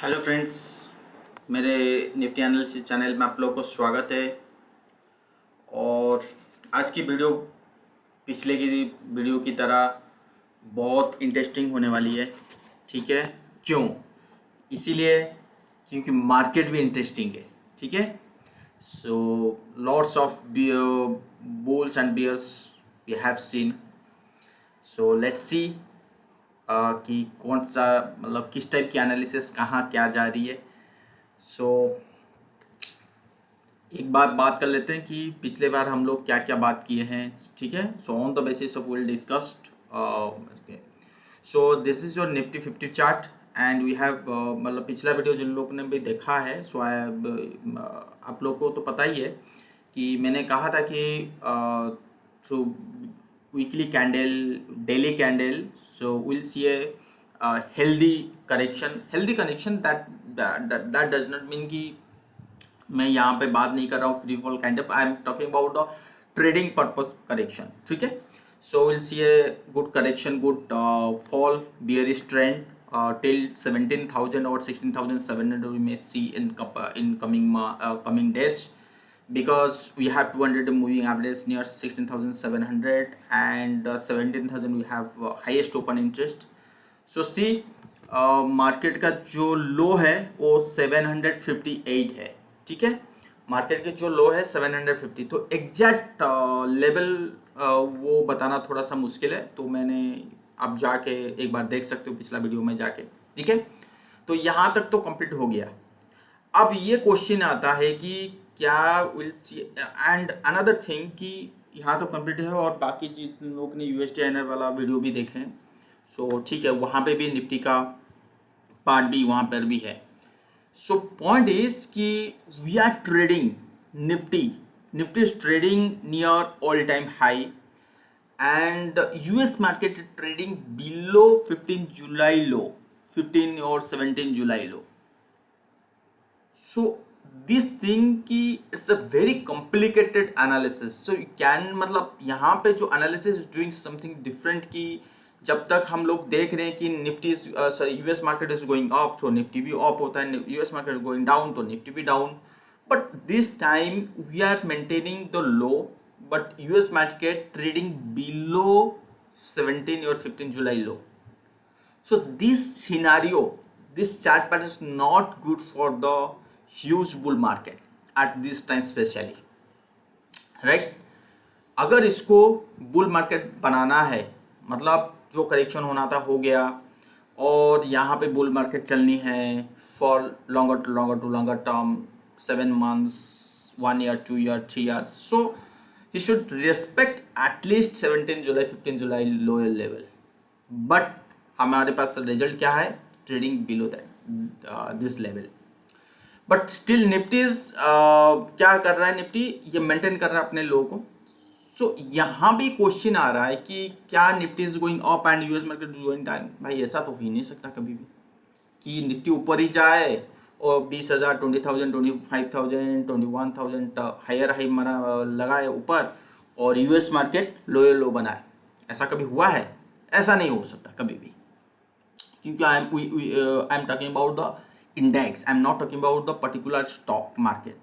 Hello friends, मेरे Nifty analysis channel में आप लोगों को स्वागत है। और आज की वीडियो पिछले की वीडियो की तरह बहुत इंटरेस्टिंग होने वाली है। ठीक है, क्यों? इसीलिए क्योंकि मार्केट भी इंटरेस्टिंग है। ठीक है, so lots of bulls and bears we have seen. So let's see कि कौन सा मतलब किस टाइप की एनालिसिस कहाँ क्या जा रही है। सो एक बार बात कर लेते हैं कि पिछले बार हम लोग क्या क्या बात किए हैं। ठीक है, so on the basis of will discussed. So this is your Nifty 50 chart and we have मतलब पिछला वीडियो जिन लोगों ने भी देखा है, सो आई आप लोग को तो पता ही है कि मैंने कहा था कि through weekly candle, daily candle, so will see A healthy correction that does not mean कि मैं यहाँ पे बात नहीं कर रहा हूँ free fall kind of, I am talking about the trading purpose correction. ठीक है, so will see a good correction, good fall, bearish trend till 17,000 or 16,700 we may see in coming days, because we have 200 moving average near 16,700 and 17,000 we have highest open interest. So see market का जो लो है वो 758 है। ठीक है, market के जो लो है 750, तो एग्जैक्ट लेवल वो बताना थोड़ा सा मुश्किल है, तो मैंने आप जाके एक बार देख सकते हो पिछला वीडियो में जाके। ठीक है, तो यहाँ तक तो कंप्लीट हो गया। अब ये क्वेश्चन आता है कि क्या will see and another thing कि यहाँ तो कंप्लीट है और बाकी चीज लोग ने यूएसडी आइनर वाला वीडियो भी देखे हैं। सो ठीक है, वहाँ पे भी निफ्टी का पार्ट भी वहाँ पर भी है। सो पॉइंट इज कि we are trading Nifty Nifty is trading near all time high and US market trading below 15 July low, 15 और 17 July low. So this thing की it's a very complicated analysis. So you can मतलब यहाँ पे जो analysis doing something different की जब तक हम लोग देख रहे हैं कि Nifty sorry US market is going up तो निफ्टी भी अप होता है, यूएस मार्केट गोइंग डाउन तो निफ्टी भी down. But this time we are maintaining the low, but US market trading below 17 और 15 July low. So this scenario, this chart pattern is not good for the huge bull market at this time especially, right? अगर इसको bull market बनाना है, मतलब जो correction होना था हो गया और यहाँ पे बुल मार्केट चलनी है for longer term, 7 months, 1 year, 2 year, 3 years, so he should respect at least 17 July 15 July lower level. But हमारे पास रिजल्ट क्या है? Trading below that this level. But still Nifty क्या कर रहा है? निफ्टी ये मेंटेन कर रहा है अपने लो को। सो यहाँ भी क्वेश्चन आ रहा है कि क्या Nifty is going up and US market is going down? भाई ऐसा तो हो ही नहीं सकता कभी भी कि निफ्टी ऊपर ही जाए और 20,000, 20,000, 25,000, 21,000 हायर हाई मारा लगाए ऊपर और यूएस मार्केट लोअर लो बनाए। ऐसा कभी हुआ है? ऐसा नहीं हो सकता कभी भी, क्योंकि आई am talking about the index, I am not talking about the particular stock market.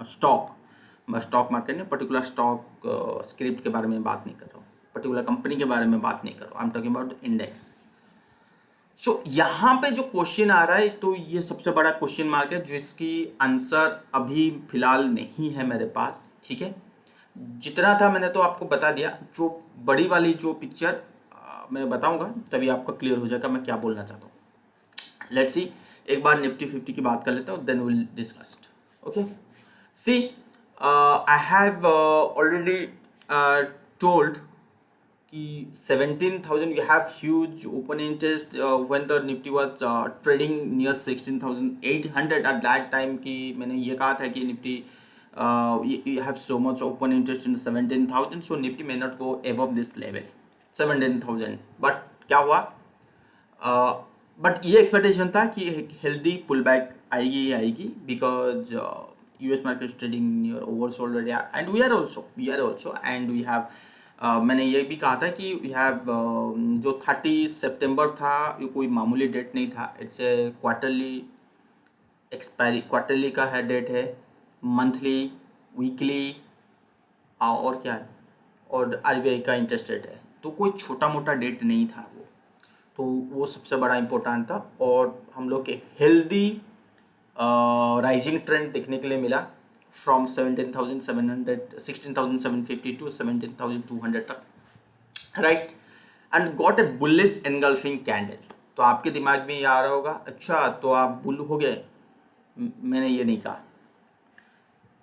Stock market ने पर्टिकुलर स्टॉक स्क्रिप्ट के बारे में बात नहीं कर रहा हूँ, पर्टिकुलर कंपनी के बारे में बात नहीं कर रहा हूँ, I am talking about the index. So यहाँ पे जो क्वेश्चन आ रहा है तो ये सबसे बड़ा क्वेश्चन मार्क है जिसकी आंसर अभी फिलहाल नहीं है मेरे पास। ठीक है, जितना था मैंने तो आपको बता दिया। जो बड़ी वाली जो पिक्चर मैं बताऊंगा तभी आपको क्लियर हो जाएगा मैं क्या बोलना चाहता हूँ। लेट्स सी, एक बार निफ्टी 50 की बात कर लेता हूँ, then will discussed. Okay, see I have already told कि 17,000 you have huge open interest when the Nifty was trading near 16,800 at that time कि मैंने ये कहा था कि Nifty you have so much open interest in 17,000, so Nifty may not go above this level 17,000। But क्या हुआ? But ये expectation था कि हेल्दी पुल बैक आएगी ही आएगी, because US market is trading near oversold area and we are also and we have मैंने ये भी कहा था कि वी हैव जो 30 सितंबर था ये कोई मामूली डेट नहीं था, it's a quarterly expiry, quarterly का है डेट है, मंथली, वीकली और क्या है, और आरबीआई का इंटरेस्ट रेट है, तो कोई छोटा मोटा डेट नहीं था वो, तो वो सबसे बड़ा इम्पोर्टेंट था। और हम लोग के हेल्दी राइजिंग ट्रेंड देखने के लिए मिला फ्रॉम 16,750 टू 17,200 तक, right, and got a bullish engulfing candle. तो आपके दिमाग में ये आ रहा होगा, अच्छा तो आप बुल हो गए। मैंने ये नहीं कहा,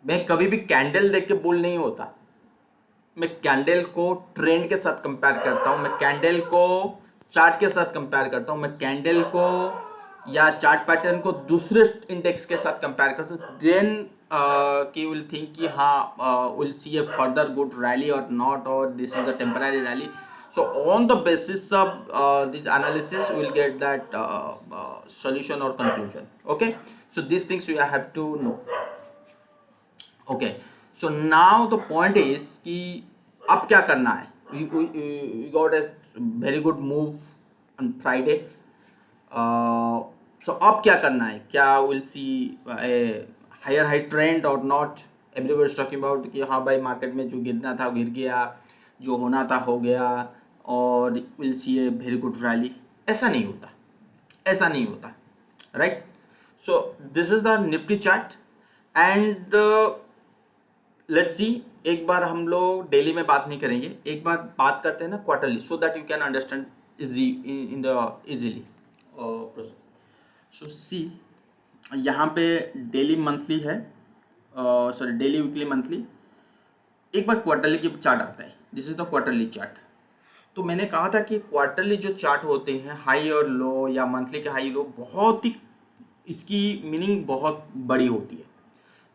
मैं कभी भी कैंडल देख के बुल नहीं होता, मैं कैंडल को ट्रेंड के साथ कंपेयर करता हूँ, मैं कैंडल को चार्ट के साथ कंपेयर करता हूँ, मैं कैंडल को या चार्ट पैटर्न को दूसरे इंडेक्स के साथ कंपेयर करता हूँ, देन कि विल थिंक कि हाँ will see A further good rally और नॉट, और this is the temporary rally. So on the basis of this analysis, we will get that solution or conclusion. Okay, so these things you have to know. Okay, so now the point is कि अब क्या करना है। We got a very good move on Friday. So अब क्या करना है, क्या we'll see a higher high trend or not? Everybody is talking about कि हाँ भाई मार्केट में जो गिरना था गिर गया, जो होना था हो गया, और will see a very good rally. ऐसा नहीं होता, ऐसा नहीं होता, right. So this is the Nifty chart and let's see. एक बार हम लोग डेली में बात नहीं करेंगे, एक बार बात करते हैं ना quarterly, so that you can understand in the easily process. So see यहाँ पे डेली मंथली है, सॉरी डेली वीकली मंथली, एक बार क्वार्टरली की चार्ट आता है, this is the quarterly chart. तो मैंने कहा था कि क्वार्टरली जो चार्ट होते हैं हाई और लो, या मंथली के हाई लो, बहुत ही इसकी मीनिंग बहुत बड़ी होती है।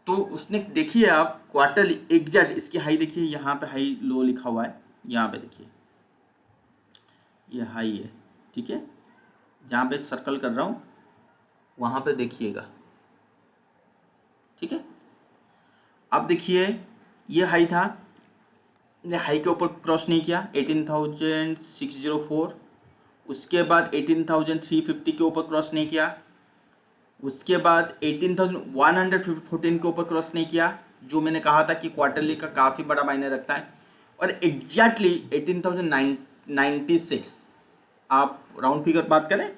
तो उसने देखिए आप क्वार्टरली एग्जैक्ट इसकी हाई देखिए, यहाँ पे हाई लो लिखा हुआ है, यहाँ पे देखिए ये हाई है, ठीक है, जहाँ पे सर्कल कर रहा हूँ वहाँ पे देखिएगा, ठीक है। अब देखिए ये हाई था, ने हाई के ऊपर क्रॉस नहीं किया 18,604, उसके बाद 18,350 के ऊपर क्रॉस नहीं किया, उसके बाद 18,114 के ऊपर क्रॉस नहीं किया, जो मैंने कहा था कि क्वार्टरली का काफ़ी बड़ा मायने रखता है, और एग्जैक्टली 18,096, आप राउंड फिगर बात करें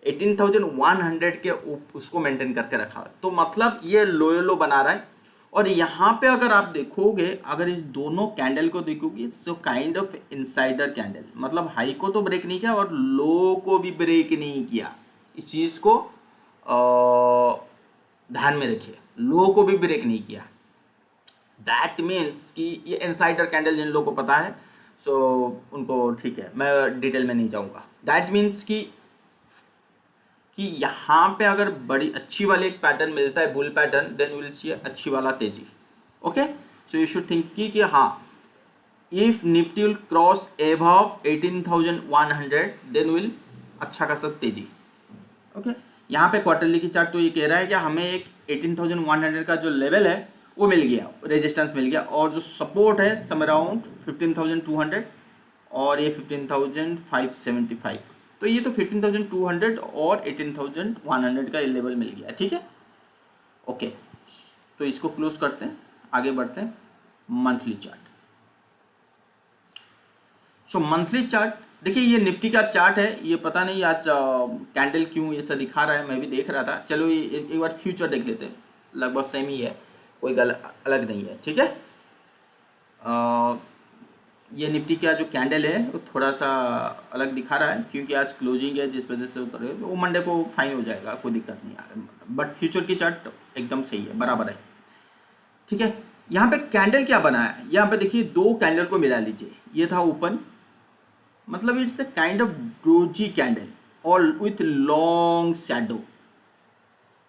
18,100 के उसको मेंटेन करके रखा, तो मतलब ये लो बना रहा है। और यहाँ पे अगर आप देखोगे, अगर इस दोनों कैंडल को देखोगे, so kind of insider candle, मतलब हाई को तो ब्रेक नहीं किया और लो को भी ब्रेक नहीं किया। इस चीज़ को ध्यान में रखिए, लो को भी ब्रेक नहीं किया। दैट मीन्स कि ये इनसाइडर कैंडल जिन लोगों को पता है सो उनको ठीक है, मैं डिटेल में नहीं जाऊँगा। दैट मीन्स कि यहाँ पे अगर बड़ी अच्छी वाली एक पैटर्न मिलता है, bull pattern, then will see अच्छी वाला तेजी। Okay, so you should think कि हाँ, if Nifty will cross above 18,100 then will अच्छा खासा तेजी। ओके, यहाँ पे क्वार्टरली की चार्ट तो ये कह रहा है कि हमें एक 18,100 का जो लेवल है वो मिल गया, रेजिस्टेंस मिल गया, और जो सपोर्ट है सम अराउंड 15,200 और ये 15,575, तो ये तो 15,200 और 18,100 का लेवल मिल गया, ठीक है। ओके, तो इसको क्लोज करते हैं, आगे बढ़ते हैं मंथली चार्ट। सो मंथली चार्ट देखिए, ये निफ्टी का चार्ट है, ये पता नहीं आज कैंडल क्यों ऐसा दिखा रहा है, मैं भी देख रहा था। चलो ये एक बार फ्यूचर देख लेते हैं, लगभग सेम ही है, कोई अलग नहीं है, ठीक है। ये निफ्टी का जो कैंडल है वो थोड़ा सा अलग दिखा रहा है, क्योंकि आज क्लोजिंग है जिस वजह से उतर, वो मंडे को फाइन हो जाएगा, कोई दिक्कत नहीं है, बट फ्यूचर की चार्ट एकदम सही है, बराबर है, ठीक है। यहाँ पे कैंडल क्या बना है, यहाँ पे देखिए दो कैंडल को मिला लीजिए, ये था ओपन, मतलब it's a kind of doji candle और विथ लॉन्ग शैडो,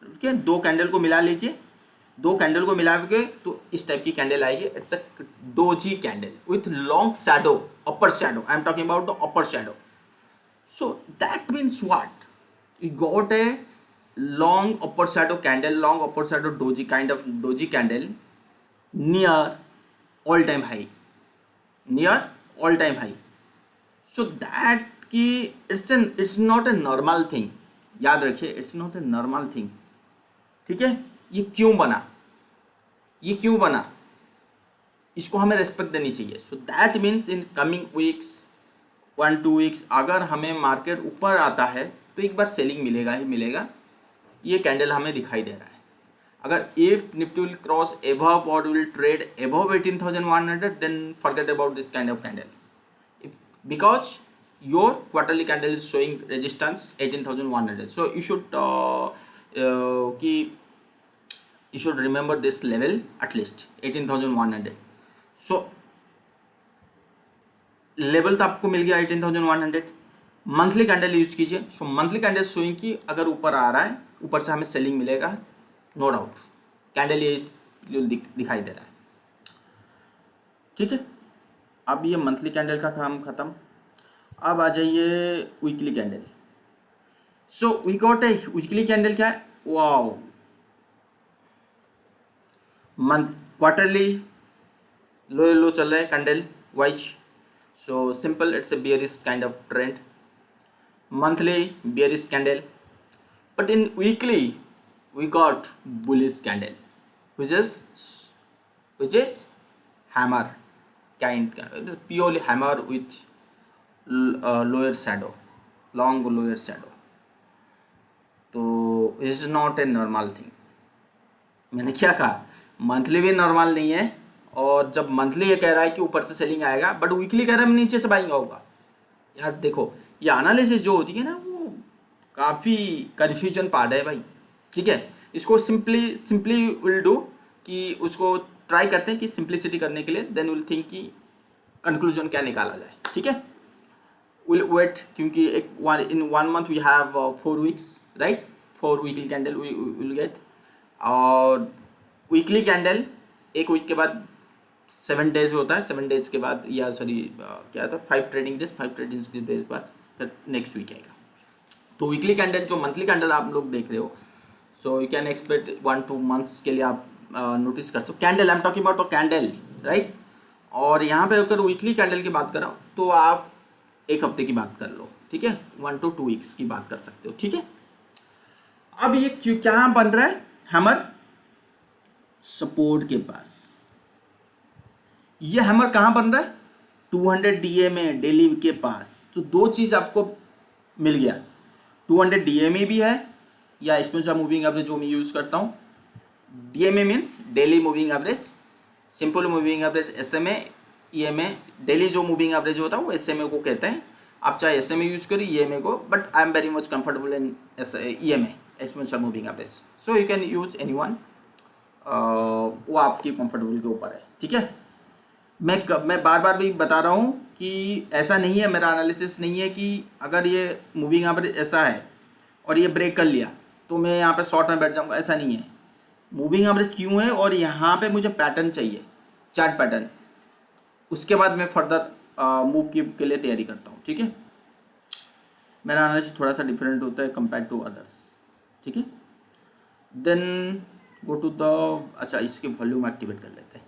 ठीक है। दो कैंडल को मिला लीजिए, दो कैंडल को मिला के तो इस टाइप की कैंडल आएगी, it's a doji candle with long shadow, upper shadow, I am talking about the upper shadow. So that means what, you got a long upper shadow candle, long upper shadow doji, kind of doji candle near all time high, near all time high. So that कि it's not a normal thing. याद रखिए, it's not a normal thing. ठीक है, ये क्यों बना, ये क्यों बना, इसको हमें रेस्पेक्ट देनी चाहिए. So that means in coming weeks 1-2 weeks अगर हमें मार्केट ऊपर आता है तो एक बार सेलिंग मिलेगा ही मिलेगा. ये कैंडल हमें दिखाई दे रहा है. अगर if Nifty will cross above or will trade above 18,100 then forget about this kind of candle. Because your quarterly candle is showing resistance 18,100, so you should remember this level at least 18,100. so level तो आपको मिल गया 18,100. Monthly candle use कीजिए. सो monthly candle showing की अगर ऊपर आ रहा है, ऊपर से हमें सेलिंग मिलेगा, नो डाउट. कैंडल ये दिखाई दे रहा है. ठीक है, अब ये मंथली कैंडल का काम खत्म. अब आ जाइए weekly candle. So we got a weekly candle. क्या है, वाओ, मंथ क्वार्टरली लो चल रहा है candle wise. So simple, it's a bearish kind of trend. Monthly bearish candle, but in weekly we got bullish candle, which is hammer kind. It is purely hammer with lower shadow, long lower shadow. तो it is not a normal thing. मैंने क्या कहा, monthly भी normal नहीं है. और जब monthly ये कह रहा है कि ऊपर से सेलिंग आएगा, बट वीकली कह रहा है नीचे से बाइंग होगा. यार देखो, ये एनालिसिस जो होती है ना, वो काफ़ी कन्फ्यूजन पार्ट है भाई. ठीक है, इसको सिंपली विल डू कि उसको ट्राई करते हैं कि सिंप्लिसिटी करने के लिए, देन विल थिंक कि कंक्लूजन क्या निकाला जाए. ठीक है, विल वेट, क्योंकि in 1 month we have 4 weeks, right. 4 weekly candle we will get. और वीकली कैंडल एक वीक के बाद 7 डेज होता है. 7 डेज के बाद, या सॉरी क्या था, 5 ट्रेडिंग डेज, 5 ट्रेडिंग डेज बाद फिर नेक्स्ट वीक आएगा. तो वीकली कैंडल, जो मंथली कैंडल आप लोग देख रहे हो, सो यू कैन एक्सपेक्ट 1-2 मंथ्स के लिए आप नोटिस करते हो. Candle I am talking about the candle, right. और यहाँ पे अगर वीकली कैंडल की बात कर रहा हूँ तो आप एक हफ्ते की बात कर लो. ठीक है, 1 to 2 वीक्स की बात कर सकते हो. ठीक है, अब ये क्या बन रहा है, हैमर सपोर्ट के पास. ये हैमर कहाँ बन रहा है, 200 DMA डेली के पास. तो दो चीज़ आपको मिल गया. 200 DMA भी है, या इसमें जो मूविंग एवरेज जो मैं यूज़ करता हूँ. DMA means daily moving average, simple moving average SMA, EMA. Daily जो मूविंग एवरेज होता है वो SMA को कहते हैं. आप चाहे SMA यूज़ करिए, EMA को, but I am very much comfortable in EMA, exponential moving average. So you can use anyone, वो आपकी कंफर्टेबल के ऊपर है. ठीक है, मैं बार बार भी बता रहा हूँ कि ऐसा नहीं है, मेरा एनालिसिस नहीं है कि अगर ये मूविंग एवरेज ऐसा है और ये ब्रेक कर लिया तो मैं यहाँ पे शॉर्ट में बैठ जाऊँगा. ऐसा नहीं है. मूविंग एवरेज क्यों है, और यहाँ पे मुझे पैटर्न चाहिए, चार्ट पैटर्न, उसके बाद मैं फर्दर मूव के लिए तैयारी करता हूँ. ठीक है, मेरा एनालिसिस थोड़ा सा डिफरेंट होता है कंपेयर टू अदर्स. ठीक है, देन गो टू द, अच्छा इसके वॉल्यूम एक्टिवेट कर लेते हैं.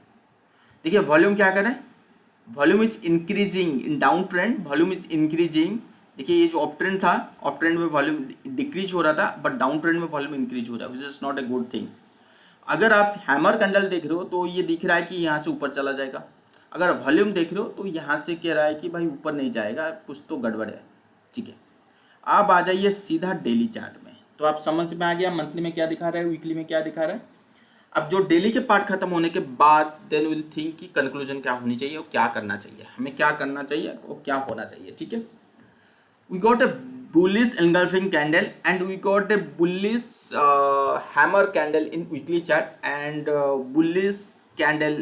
देखिए वॉल्यूम क्या करें, volume is increasing in down trend, volume is increasing. देखिए ये जो अप ट्रेंड था, अप ट्रेंड में वॉल्यूम डिक्रीज हो रहा था, बट डाउन ट्रेंड में वॉल्यूम इंक्रीज हो रहा है, which is not a good thing. अगर आप हैमर कैंडल देख रहे हो तो ये दिख रहा है कि यहाँ से ऊपर चला जाएगा. अगर वॉल्यूम देख रहे हो तो यहाँ से कह रहा है कि भाई ऊपर नहीं जाएगा, कुछ तो गड़बड़ है. ठीक है, आप आ जाइए सीधा डेली चार्ट में, तो आप समझ में आ गया मंथली में क्या दिखा रहा है, वीकली में क्या दिखा रहा है. अब जो डेली के पार्ट खत्म होने के बाद देन विल थिंक कि कंक्लूजन क्या होनी चाहिए और क्या करना चाहिए, हमें क्या करना चाहिए और क्या होना चाहिए. ठीक है, we got a bullish engulfing candle and we got a bullish hammer candle in weekly chart and bullish candle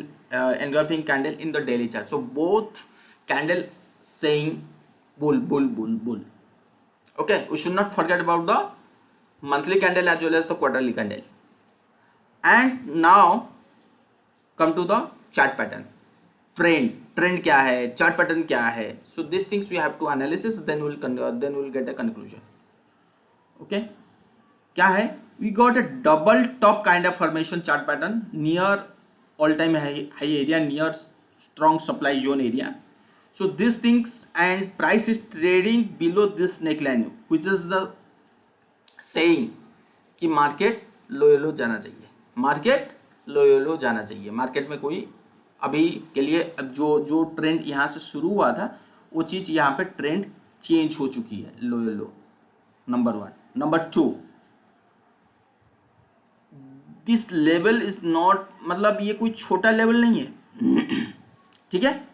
engulfing candle in the daily chart. So both candle saying bull. Okay, we should not forget about the monthly candle as well as the quarterly candle. And now come to the chart pattern. Trend क्या है, chart pattern क्या है. So this things we have to analysis, then will get a conclusion. Okay, क्या है, we got a double top kind of formation chart pattern near all time high area, near strong supply zone area. So these things and price is trading below this neckline, which is the saying कि market लो लो जाना चाहिए, market लो लो जाना चाहिए। Market में कोई अभी के लिए जो जो ट्रेंड यहाँ से शुरू हुआ था वो चीज़ यहाँ पे ट्रेंड चेंज हो चुकी है, लो लो, number one. Number two, this level is not, मतलब ये कोई छोटा लेवल नहीं है ठीक है,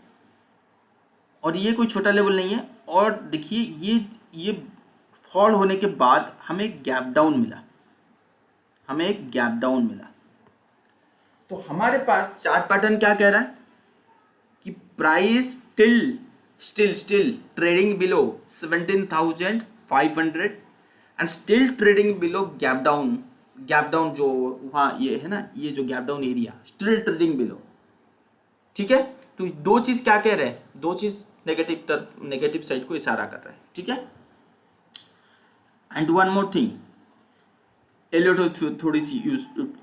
और ये कोई छोटा लेवल नहीं है। और देखिए ये फॉल होने के बाद हमें एक गैप डाउन मिला, हमें एक गैप डाउन मिला। तो हमारे पास चार्ट पैटर्न क्या कह रहा है कि price still trading below 17,500 and still trading below gap down जो वहाँ ये है ना, ये जो gap down area, still trading below, ठीक है। तो दो चीज क्या कह रहे हैं, दो चीज नेगेटिव साइड को इशारा कर रहे हैं, ठीक है। And one more thing, Elliott थोड़ी सी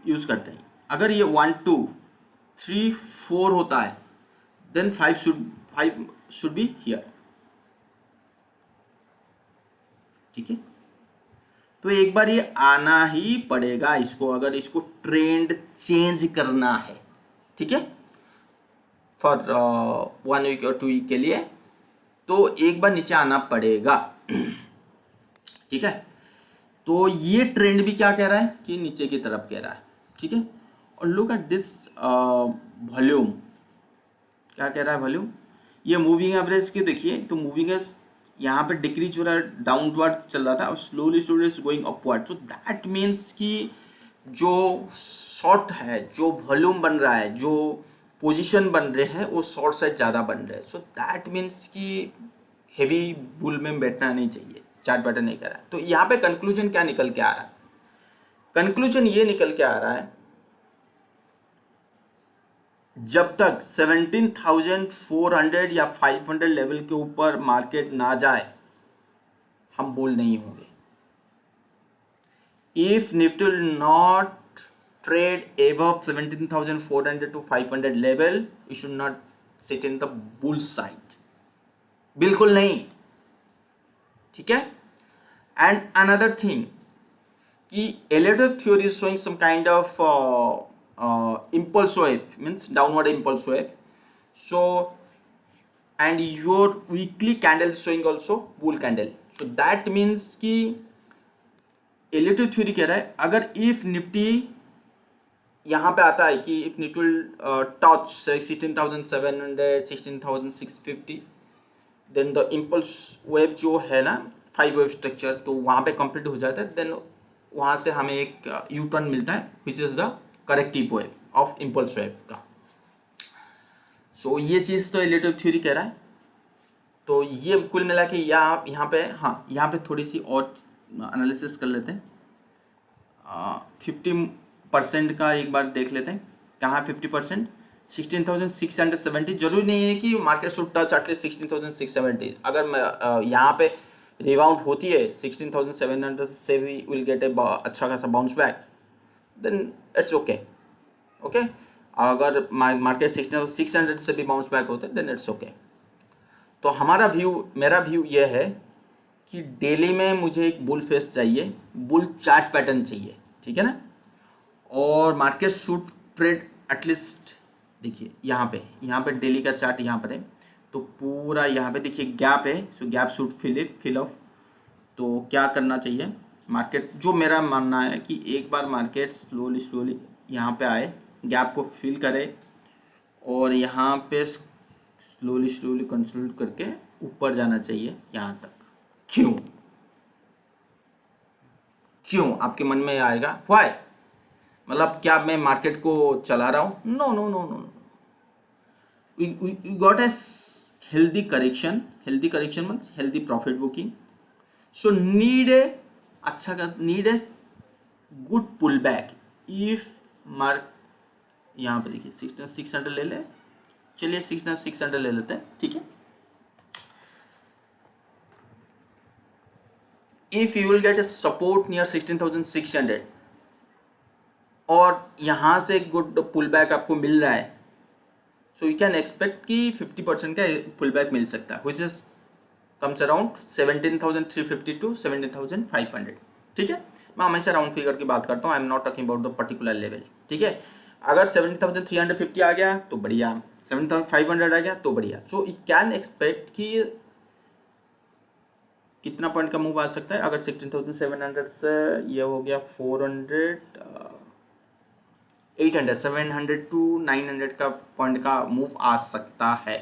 यूज करते हैं। अगर ये 1 2 3 4 होता है देन 5 शुड बी हियर, ठीक है। तो एक बार ये आना ही पड़ेगा इसको, अगर इसको ट्रेंड चेंज करना है, ठीक है, फॉर 1 वीक और 2 वीक के लिए, तो एक बार नीचे आना पड़ेगा, ठीक है। तो ये ट्रेंड भी क्या कह रहा है कि नीचे की तरफ कह रहा है, ठीक है। और लुक एट दिस वॉल्यूम, क्या कह रहा है वॉल्यूम, ये मूविंग एवरेज की देखिए, तो मूविंग एवरेज यहाँ पे डिक्रीज हो रहा है, डाउनवर्ड चल रहा था, अब slowly going upward. So that means कि जो शॉर्ट है, जो वॉल्यूम बन रहा है, जो पोजीशन बन रहे हैं वो शॉर्ट साइड ज़्यादा बन रहे हैं। सो दैट मीन्स कि हेवी बुल में बैठना नहीं चाहिए, चार्ट पैटर्न नहीं कर रहा है। तो यहाँ पे कंक्लूजन क्या निकल के आ रहा है, कंक्लूजन ये निकल के आ रहा है, जब तक 17,400 या 500 लेवल के ऊपर मार्केट ना जाए हम बुल नहीं होंगे। If Nifty will not trade above 17,400 to 500 level, you should not sit in the bull side, बिल्कुल नहीं, ठीक है। एंड अनदर थिंग कि Elliott theory is showing some kind of impulse wave, means downward impulse wave. So and your weekly candle is showing also bull candle. So that means कि Elliott theory कह रहा है अगर if Nifty यहाँ पे आता है कि if Nifty will touch 16,700 16,650, then the impulse wave जो है ना 5 वेव स्ट्रक्चर, तो वहाँ पे कंप्लीट हो जाता है, देन वहाँ से हमें एक यू टर्न मिलता है which is the corrective wave of impulse wave का। सो ये चीज़ तो रिलेटिव थ्योरी कह रहा है। तो ये कुल मिला के यहाँ पे, हाँ यहाँ पे थोड़ी सी और एनालिसिस कर लेते हैं। 50% का एक बार देख लेते हैं, कहाँ 50%, 16,670। जरूरी नहीं है कि मार्केट शुड टच एटलीस्ट 16,670। अगर यहाँ पे रिबाउंड होती है 16,700 से भी विल गेट ए अच्छा खासा bounce back, then it's okay, okay. अगर मार्केट 16,600 से भी बाउंस बैक होते हैं देन इट्स ओके। तो मेरा व्यू ये है कि डेली में मुझे एक बुल फेस चाहिए, बुल चार्ट पैटर्न चाहिए, ठीक है ना। और मार्केट शुड ट्रेड एटलीस्ट, देखिए यहाँ पे डेली का चार्ट यहाँ पर है, तो पूरा यहाँ पे देखिए गैप है, सो गैप शुड फिल ऑफ। तो क्या करना चाहिए मार्केट, जो मेरा मानना है कि एक बार मार्केट स्लोली यहाँ पे आए, गैप को फिल करे और यहाँ पे स्लोली कंसोलिडेट करके ऊपर जाना चाहिए यहाँ तक। क्यों आपके मन में आएगा, व्हाई, मतलब क्या मैं मार्केट को चला रहा हूँ? No, we got a healthy correction means healthy profit booking. So need a good pull back. If mark यहाँ पे देखिए 16,600 ले ले, चलिए 16,600 ले लेते हैं, ठीक है। If you will get a support near 16,600 और यहाँ से गुड पुल बैक आपको मिल रहा है, सो यू कैन एक्सपेक्ट कि 50% का पुल बैक मिल सकता है, which is comes around 17,350 to 17,500। ठीक है, मैं हमेशा राउंड फिगर की बात करता हूँ, I am not talking about the particular level. ठीक है, अगर 17,350 आ गया तो बढ़िया, 17,500 आ गया तो बढ़िया। सो यू कैन एक्सपेक्ट कि कितना पॉइंट का मूव आ सकता है। अगर 16,700 से ये हो गया 400, 800, 700 टू 900 का पॉइंट का मूव आ सकता है।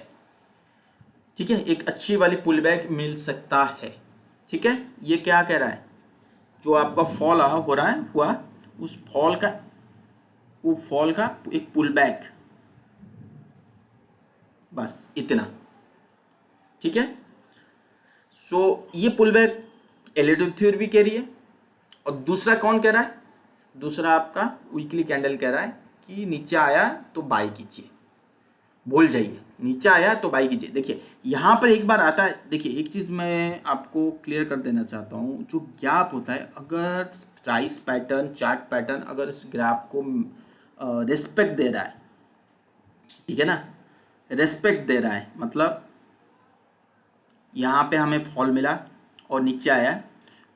ठीक है, एक अच्छी वाली पुल बैक मिल सकता है। ठीक है, ये क्या कह रहा है, जो आपका फॉल हो रहा है हुआ, उस फॉल का, वो फॉल का एक पुल बैक, बस इतना। ठीक है, सो ये पुल बैक एलिटिव थ्योरी भी कह रही है, और दूसरा कौन कह रहा है, दूसरा आपका वीकली कैंडल कह रहा है कि नीचे आया तो बाई कीजिए, बोल जाइए नीचे आया तो बाई कीजिए। देखिए यहाँ पर एक बार आता है, देखिए एक चीज़ मैं आपको क्लियर कर देना चाहता हूँ, जो गैप होता है, अगर प्राइस पैटर्न, चार्ट पैटर्न अगर इस ग्राफ को रिस्पेक्ट दे रहा है, ठीक है ना, रिस्पेक्ट दे रहा है, मतलब यहाँ पे हमें फॉल मिला और नीचे आया,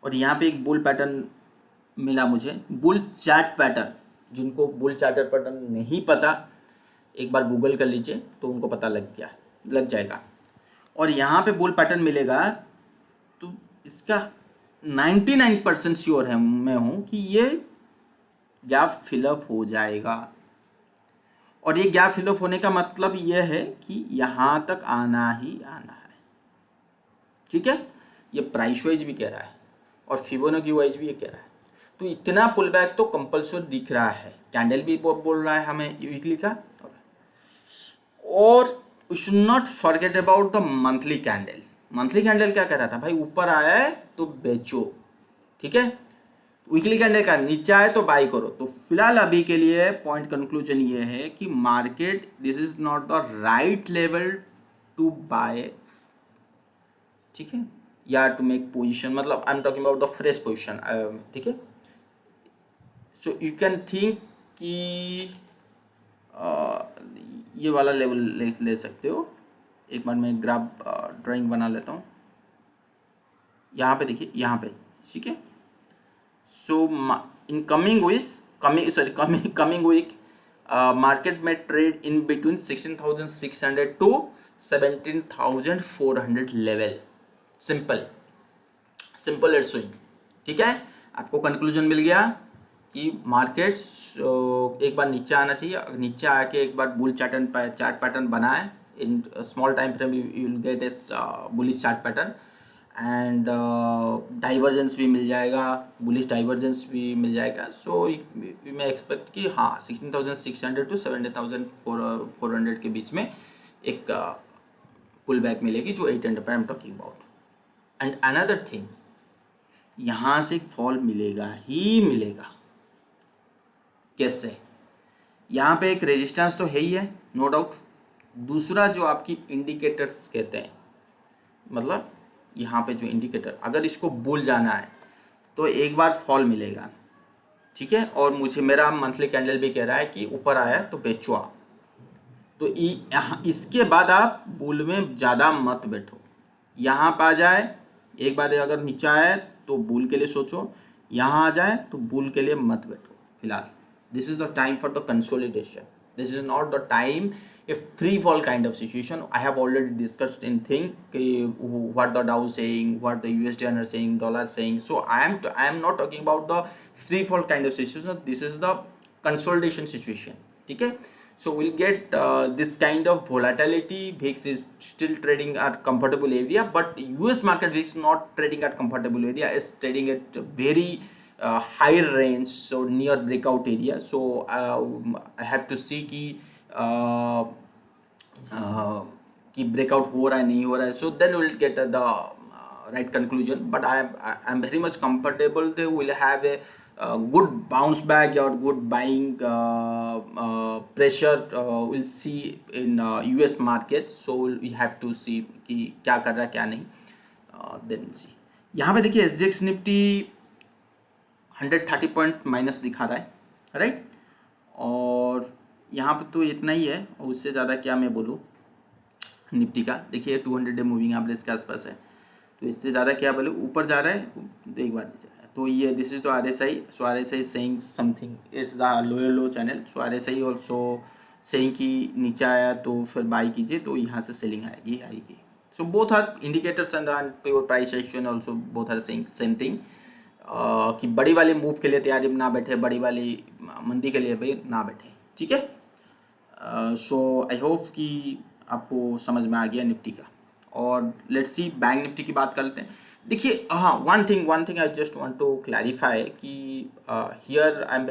और यहाँ पे एक बुल पैटर्न मिला मुझे, बुल चार्ट पैटर्न। जिनको बुल चार्टर पैटर्न नहीं पता, एक बार गूगल कर लीजिए तो उनको पता लग जाएगा। और यहाँ पे बुल पैटर्न मिलेगा तो इसका 99% श्योर है मैं हूँ कि ये गैप फिलअप हो जाएगा। और ये गैप फिलअप होने का मतलब ये है कि यहाँ तक आना ही आना है। ठीक है, ये प्राइस वाइज भी कह रहा है और फिबोनाची वाइज भी ये कह रहा है। तो इतना पुल बैक तो कंपल्सरी दिख रहा है, कैंडल भी बोल रहा है हमें वीकली का। और we should not forget about the monthly candle. Monthly candle क्या कह रहा था भाई, ऊपर आया है तो बेचो। ठीक है, वीकली कैंडल का नीचे आए तो बाई करो। तो फिलहाल अभी के लिए पॉइंट कंक्लूजन ये है कि market, this is not the right level to buy. ठीक है, या टू मेक पोजिशन, मतलब I am talking about the fresh position. ठीक है, सो यू कैन थिंक कि ये वाला लेवल ले सकते हो। एक बार मैं ग्राफ ड्राइंग बना लेता हूँ, यहाँ पे देखिए, यहाँ पे। ठीक है, so in coming week market में trade in between 16,600 to 17,400 level. Simple simple and swing. ठीक है, आपको कंक्लूजन मिल गया कि मार्केट एक बार नीचे आना चाहिए, नीचे आके एक बार बुल चार्ट पैटर्न बनाए, in small time frame you will get A bullish chart pattern, and divergence भी मिल जाएगा, बुलिश डाइवर्जेंस भी मिल जाएगा। सो वी मे एक्सपेक्ट कि हाँ 16,600 टू 17,400 के बीच में एक पुल बैक मिलेगी, जो 800 पर आई am talking about. And another thing, यहाँ से एक फॉल मिलेगा ही मिलेगा। कैसे, यहाँ पे एक रेजिस्टेंस तो है ही है, नो डाउट। दूसरा जो आपकी इंडिकेटर्स कहते हैं, मतलब यहाँ पे जो इंडिकेटर, अगर इसको भूल जाना है तो एक बार फॉल मिलेगा। ठीक है, और मुझे मेरा मंथली कैंडल भी कह रहा है कि ऊपर आया तो बेचो आप। तो इसके बाद आप बुल में ज़्यादा मत बैठो। यहाँ पे आ जाए एक बार, अगर नीचे आए तो बुल के लिए सोचो, यहाँ आ जाए तो बुल के लिए मत बैठो फिलहाल। This is the time for the consolidation, this is not the time a free fall kind of situation. I have already discussed in what the Dow saying, what the USD are saying, dollar saying. So I am not talking about the free fall kind of situation. This is the consolidation situation. Okay, so we'll get this kind of volatility. VIX is still trading at comfortable area, but US market VIX not trading at comfortable area, it's trading at very high range, so near breakout area. So I have to see कि breakout हो रहा है नहीं हो रहा है, so then will get the right conclusion. But I am very much comfortable, they will have a good bounce back और good buying pressure will see in US market. So we have to see कि क्या कर रहा है क्या नहीं, then सी। यहाँ पे देखिए SGX निफ्टी 130 पॉइंट माइनस दिखा रहा है, राइट। और यहाँ पे तो इतना ही है, और उससे ज़्यादा क्या मैं बोलूँ निफ्टी का। देखिए 200 डे मूविंग एवरेज के आसपास है, तो इससे ज़्यादा क्या बोलूँ, ऊपर जा रहा है एक बार। तो ये दिस इज तो R S I, so R S I saying something is the lower low channel, so R S I also saying कि नीचे आया तो फिर बाई कीजिए, तो यहाँ से सेलिंग आएगी। So both are indicators and pure price action also both are saying same thing, कि बड़ी वाली मूव के लिए तैयारी में ना बैठे, बड़ी वाली मंदी के लिए भी ना बैठे, ठीक है। सो आई होप कि आपको समझ में आ गया निफ्टी का। और लेट्स सी बैंक निफ्टी की बात कर लेते हैं। देखिए हाँ, one thing I just want to clarify कि here I am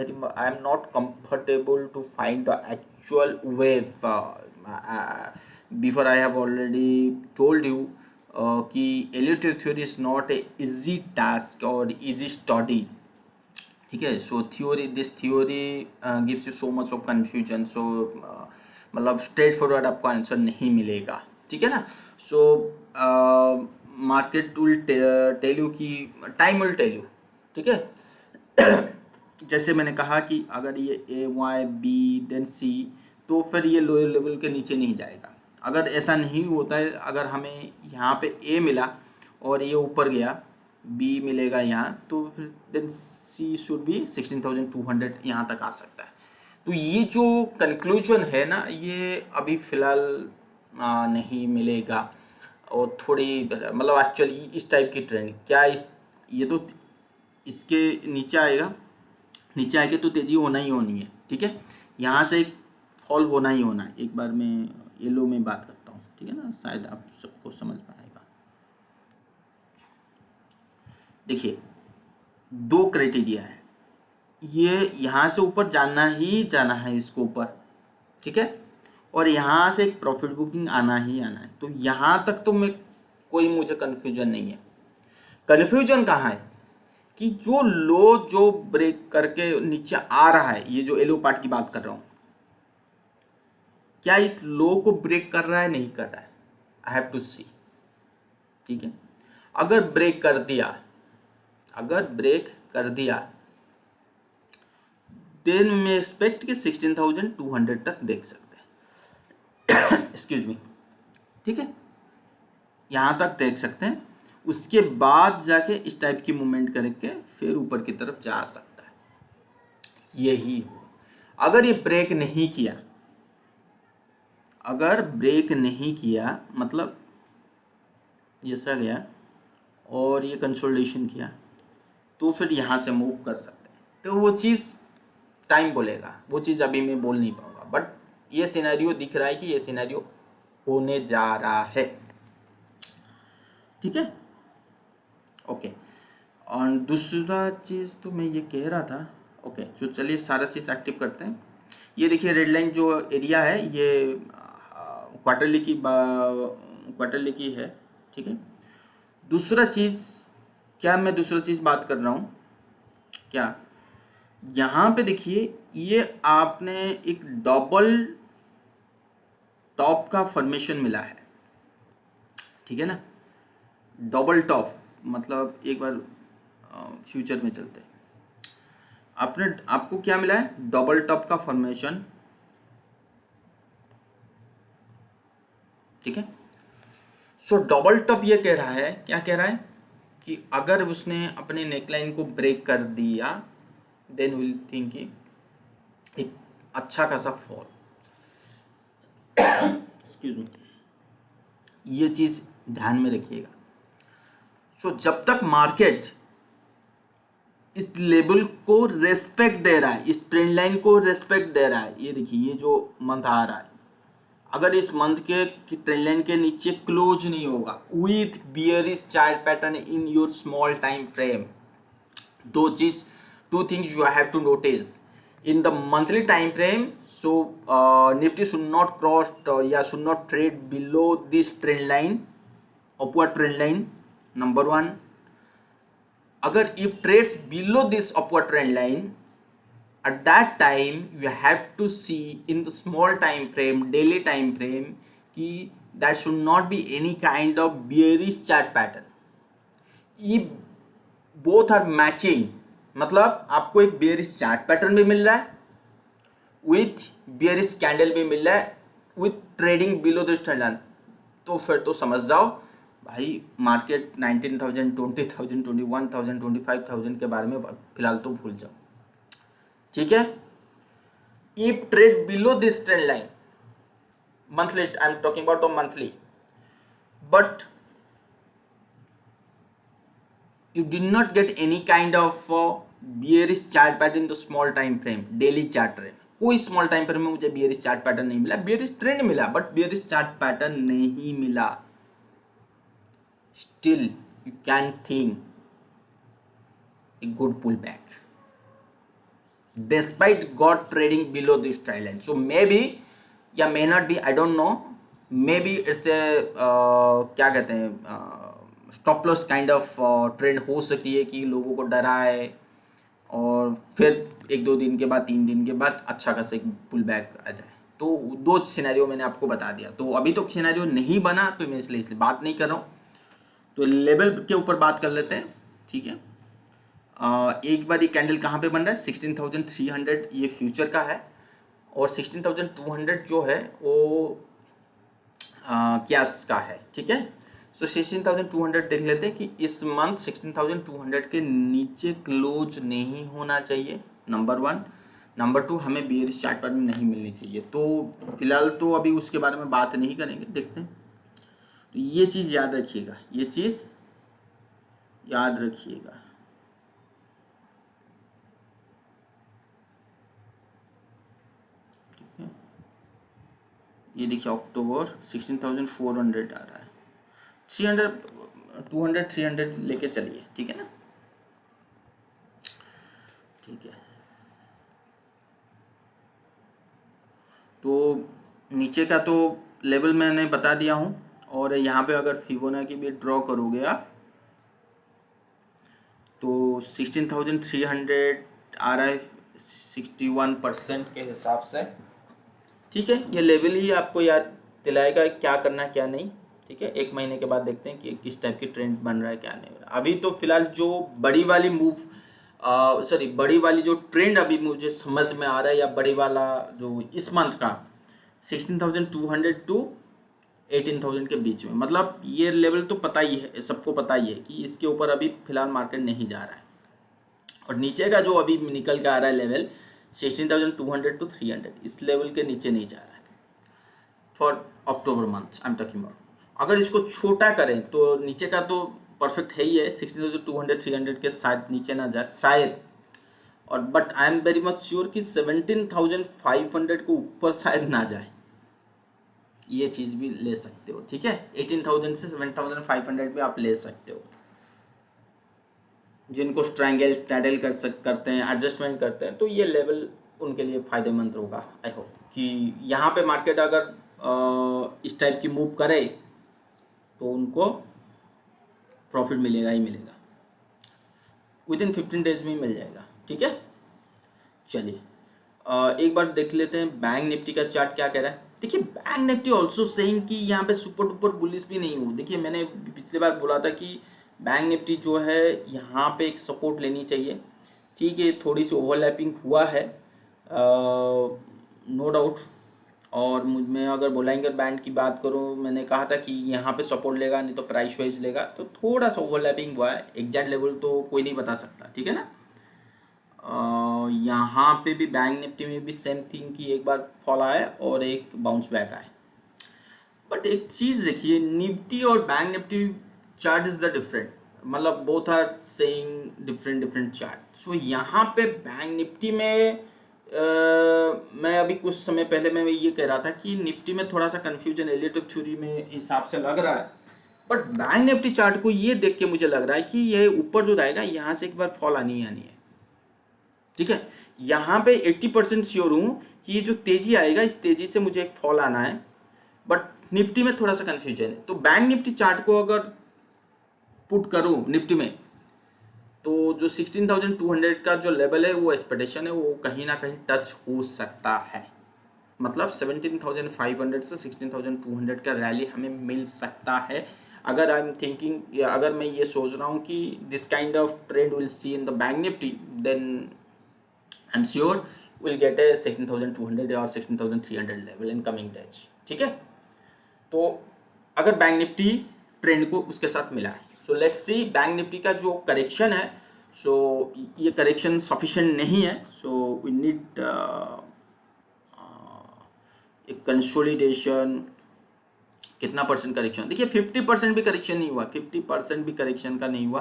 not comfortable to find the actual wave, before I have already told you कि Elliott theory is not a easy task और इजी स्टडी, ठीक है। So this theory gives you so much of confusion, so मतलब straight forward आपको answer नहीं मिलेगा, ठीक है ना। So market will tell you कि टाइम विल टेल यू, ठीक है। जैसे मैंने कहा कि अगर ये A Y B then C, तो फिर ये लोअर लेवल के नीचे नहीं जाएगा। अगर ऐसा नहीं होता है, अगर हमें यहाँ पे ए मिला और ये ऊपर गया, बी मिलेगा यहाँ, तो फिर देन सी शुड बी 16,200 यहाँ तक आ सकता है। तो ये जो कंक्लूजन है ना, ये अभी फ़िलहाल नहीं मिलेगा, और थोड़ी मतलब एक्चुअली इस टाइप की ट्रेंड क्या ये तो इसके नीचे आएगा तो तेज़ी होना ही होनी है, ठीक है। यहाँ से एक फॉल होना ही होना है। एक बार मैं येलो में बात करता हूँ, ठीक है ना, शायद आप सबको समझ में आएगा। देखिए दो क्राइटेरिया है, ये यहाँ से ऊपर जाना ही जाना है इसको ऊपर, ठीक है, और यहाँ से एक प्रॉफिट बुकिंग आना ही आना है। तो यहाँ तक तो मुझे कन्फ्यूजन नहीं है। कन्फ्यूजन कहाँ है कि जो ब्रेक करके नीचे आ रहा है, ये जो येलो पार्ट की बात कर रहा हूँ, क्या इस लो को ब्रेक कर रहा है, नहीं कर रहा है, आई हैव टू सी, ठीक है। अगर ब्रेक कर दिया देन में एक्सपेक्ट कि 16,200 तक देख सकते हैं एक्सक्यूज मी, ठीक है, यहाँ तक देख सकते हैं। उसके बाद जाके इस टाइप की मूवमेंट करके फिर ऊपर की तरफ जा सकता है, यही हो। अगर ये ब्रेक नहीं किया मतलब ये सा गया और ये कंसोलिडेशन किया, तो फिर यहाँ से मूव कर सकते हैं। तो वो चीज़ टाइम बोलेगा, वो चीज़ अभी मैं बोल नहीं पाऊंगा, बट ये सिनेरियो दिख रहा है कि ये सिनेरियो होने जा रहा है, ठीक है, ओके। और दूसरा चीज़ तो मैं ये कह रहा था, ओके। तो चलिए सारा चीज़ एक्टिव करते हैं। ये देखिए रेड लाइन जो एरिया है, ये क्वार्टरली की है, ठीक है। दूसरा चीज़ मैं दूसरा चीज़ बात कर रहा हूँ क्या, यहाँ पे देखिए ये आपने एक डबल टॉप का फॉर्मेशन मिला है, ठीक है ना। डबल टॉप मतलब एक बार फ्यूचर में चलते हैं, आपको क्या मिला है, डबल टॉप का फॉर्मेशन, ठीक है। सो डबल टॉप ये क्या कह रहा है कि अगर उसने अपने नेकलाइन को ब्रेक कर दिया देन विल थिंक कि एक अच्छा खासा फॉल, एक्सक्यूज मी, ये चीज़ ध्यान में रखिएगा। सो जब तक मार्केट इस लेवल को रेस्पेक्ट दे रहा है, इस ट्रेंड लाइन को रेस्पेक्ट दे रहा है, ये देखिए ये जो मंथ आ रहा है, अगर इस मंथ के ट्रेंड लाइन के नीचे क्लोज नहीं होगा with bearish chart pattern in your small time frame, two things you have to notice in the monthly time frame. So Nifty should not should not trade below this trend line, upward trend line, number one. Agar if trades below this upward trend line, at that time you have to see in the small time frame, daily time frame, कि that should not be any kind of bearish chart pattern. If both are matching, मतलब आपको एक bearish chart pattern भी मिल रहा है with bearish candle भी मिल रहा है with trading below this trend line, तो फिर तो समझ जाओ भाई मार्केट 19,000, 20,000, 21,000, 25,000 के बारे में फिलहाल तो भूल जाओ, ठीक है। If trade below this trend line monthly, I'm talking about the monthly, but you did not get any kind of bearish chart pattern in the small time frame, daily chart है, कोई small time frame में मुझे bearish chart pattern नहीं मिला, bearish trend मिला but bearish chart pattern नहीं मिला। Still you can think a good pullback despite got trading below this trend line, so maybe या may not be, I don't know, maybe it's a क्या कहते हैं stop loss kind of trend हो सकती है कि लोगों को डराए और फिर एक दो दिन के बाद 3 दिन के बाद अच्छा खासा एक पुल बैक आ जाए। तो दो सिनेरियो मैंने आपको बता दिया, तो अभी तो सिनेरियो नहीं बना तो मैं इसलिए बात नहीं कर रहा हूँ। तो लेवल के ऊपर बात कर लेते हैं, ठीक है। एक बार ये कैंडल कहाँ पे बन रहा है, 16,300 ये फ्यूचर का है और 16,200 जो है वो कैश का है, ठीक है। सो 16,200 देख लेते हैं कि इस मंथ 16,200 के नीचे क्लोज नहीं होना चाहिए, नंबर 1। नंबर 2 हमें बेयरिश चार्ट पैटर्न नहीं मिलनी चाहिए, तो फिलहाल तो अभी उसके बारे में बात नहीं करेंगे, देखते हैं। तो ये चीज़ याद रखिएगा, ये चीज़ याद रखिएगा, ये देखिए अक्टूबर 16,400 आ रहा है, 300 200 300 लेके चलिए, ठीक है ना, ठीक है। तो नीचे का तो लेवल मैंने बता दिया हूँ और यहाँ पे अगर फिबोनाची भी ड्रॉ करोगे आप तो 16,300 आ रहा है 61% के हिसाब से, ठीक है। ये लेवल ही आपको याद दिलाएगा क्या करना क्या नहीं, ठीक है। 1 महीने के बाद देखते हैं कि किस टाइप की ट्रेंड बन रहा है क्या नहीं हो रहा। अभी तो फिलहाल जो बड़ी वाली बड़ी वाली जो ट्रेंड अभी मुझे समझ में आ रहा है, या बड़ी वाला जो इस मंथ का 16,200 टू 18,000 के बीच में, मतलब ये लेवल तो पता ही है, सबको पता ही है कि इसके ऊपर अभी फिलहाल मार्केट नहीं जा रहा है। और नीचे का जो अभी निकल के आ रहा है लेवल 16,200 टू 300, इस लेवल के नीचे नहीं जा रहा है for October month I am talking about. अगर इसको छोटा करें तो नीचे का तो परफेक्ट है ही है, 16,200 300 के शायद नीचे ना जाए शायद, और but I am very much sure कि 17,500 को ऊपर शायद ना जाए, ये चीज़ भी ले सकते हो, ठीक है। 18,000 से 7,500 भी आप ले सकते हो। जिनको स्ट्रैडल करते हैं, एडजस्टमेंट करते हैं, तो ये लेवल उनके लिए फ़ायदेमंद होगा। आई होप कि यहाँ पे मार्केट अगर इस टाइप की मूव करे तो उनको प्रॉफिट मिलेगा ही मिलेगा, विदिन 15 डेज में ही मिल जाएगा, ठीक है। चलिए एक बार देख लेते हैं बैंक निफ्टी का चार्ट क्या कह रहा है। देखिए बैंक निफ्टी ऑल्सो सेइंग कि यहाँ पे सुपर डुपर बुलिश भी नहीं हो। देखिए मैंने पिछले बार बोला था कि बैंक निफ्टी जो है यहाँ पे एक सपोर्ट लेनी चाहिए, ठीक है। थोड़ी सी ओवरलैपिंग हुआ है नो डाउट, और मैं अगर बोलाइंगर बैंड की बात करूँ, मैंने कहा था कि यहाँ पे सपोर्ट लेगा नहीं तो प्राइस वाइज लेगा, तो थोड़ा सा ओवरलैपिंग हुआ है, एग्जैक्ट लेवल तो कोई नहीं बता सकता, ठीक है ना। यहाँ पे भी बैंक निफ्टी में भी सेम थिंग कि एक बार फॉल आया और एक बाउंस बैक आए, बट एक चीज़ देखिए निफ्टी और bank Nifty chart is the different, मतलब both are saying different chart. So यहाँ पे बैंक निफ्टी में मैं अभी कुछ समय पहले मैं ये कह रहा था कि निफ्टी में थोड़ा सा कंफ्यूजन एलियट थ्योरी में हिसाब से लग रहा है, बट बैंक निफ्टी चार्ट को ये देख के मुझे लग रहा है कि ये ऊपर जो रहेगा यहाँ से एक बार फॉल आनी है, ठीक है। यहाँ पे 80% श्योर हूँ कि ये जो तेजी आएगा इस तेजी से मुझे एक फॉल आना है, बट निफ्टी में थोड़ा सा कंफ्यूजन है। तो बैंक निफ्टी चार्ट को अगर पुट करूँ निफ्टी में तो जो 16,200 का जो लेवल है वो एक्सपेक्टेशन है वो कहीं ना कहीं टच हो सकता है, मतलब 17,500 से 16,200 का रैली हमें मिल सकता है। अगर आई एम थिंकिंग, या अगर मैं ये सोच रहा हूँ कि this kind of trend will see in the bank Nifty, then I am sure will get a 16,200 और 16,300 लेवल इन कमिंग डेज, ठीक है। तो अगर बैंक निफ्टी ट्रेंड को उसके साथ मिला है, सो लेट्स सी बैंक निफ्टी का जो करेक्शन है, सो ये करेक्शन सफिशिएंट नहीं है, सो वी नीड एक कंसोलिडेशन। कितना परसेंट करेक्शन, देखिए 50% भी करेक्शन नहीं हुआ, 50% भी करेक्शन का नहीं हुआ।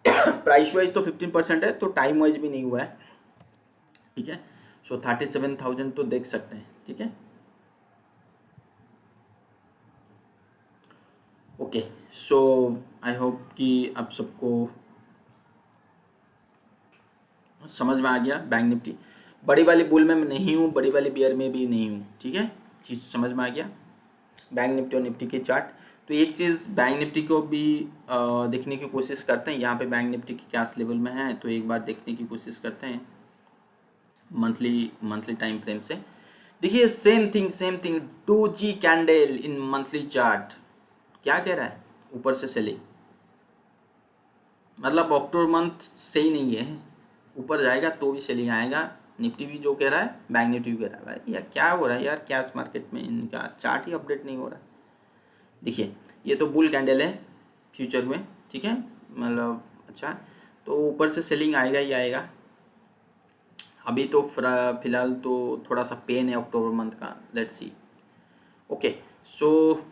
प्राइस वाइज तो 15% है, तो टाइम वाइज भी नहीं हुआ है, ठीक है। सो 37,000 तो देख सकते हैं, ठीक है। ओके, सो आई होप कि आप सबको समझ में आ गया। बैंक निफ्टी बड़ी वाली बुल में मैं नहीं हूँ, बड़ी वाली बियर में भी नहीं हूँ, ठीक है, चीज़ समझ में आ गया। बैंक निफ्टी और निफ्टी की चार्ट, तो एक चीज़ बैंक निफ्टी को भी देखने की कोशिश करते हैं। यहाँ पे बैंक निफ्टी की क्या लेवल में है, तो एक बार देखने की कोशिश करते हैं मंथली टाइम फ्रेम से। देखिए सेम थिंग 2G कैंडल इन मंथली चार्ट क्या कह रहा है, ऊपर से सेलिंग, मतलब अक्टूबर मंथ सही नहीं है, ऊपर जाएगा तो भी सेलिंग आएगा। निफ्टी भी जो कह रहा है, बैंक निफ्टी भी कह रहा है, भाई यार क्या हो रहा है यार, कैश मार्केट में इनका चार्ट ही अपडेट नहीं हो रहा। देखिए ये तो बुल कैंडल है फ्यूचर में, ठीक है, मतलब अच्छा, तो ऊपर से सेलिंग आएगा ही आएगा। अभी तो फिलहाल तो थोड़ा सा पेन है अक्टूबर मंथ का, let's see. Okay, so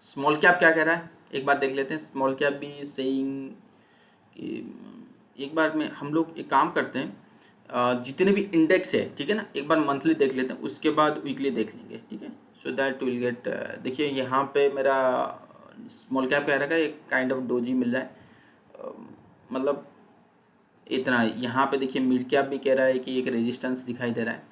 small cap क्या कह रहा है, एक बार देख लेते हैं। स्मॉल कैप भी सेइंग कि एक बार में हम लोग एक काम करते हैं, जितने भी इंडेक्स है, ठीक है ना, एक बार मंथली देख लेते हैं, उसके बाद वीकली देख लेंगे, ठीक है, सो दैट विल गेट। देखिए यहाँ पे मेरा स्मॉल कैप कह रहा है एक काइंड ऑफ डोजी मिल रहा है, मतलब इतना। यहाँ पे देखिए मिड कैप भी कह रहा है कि एक रेजिस्टेंस दिखाई दे रहा है।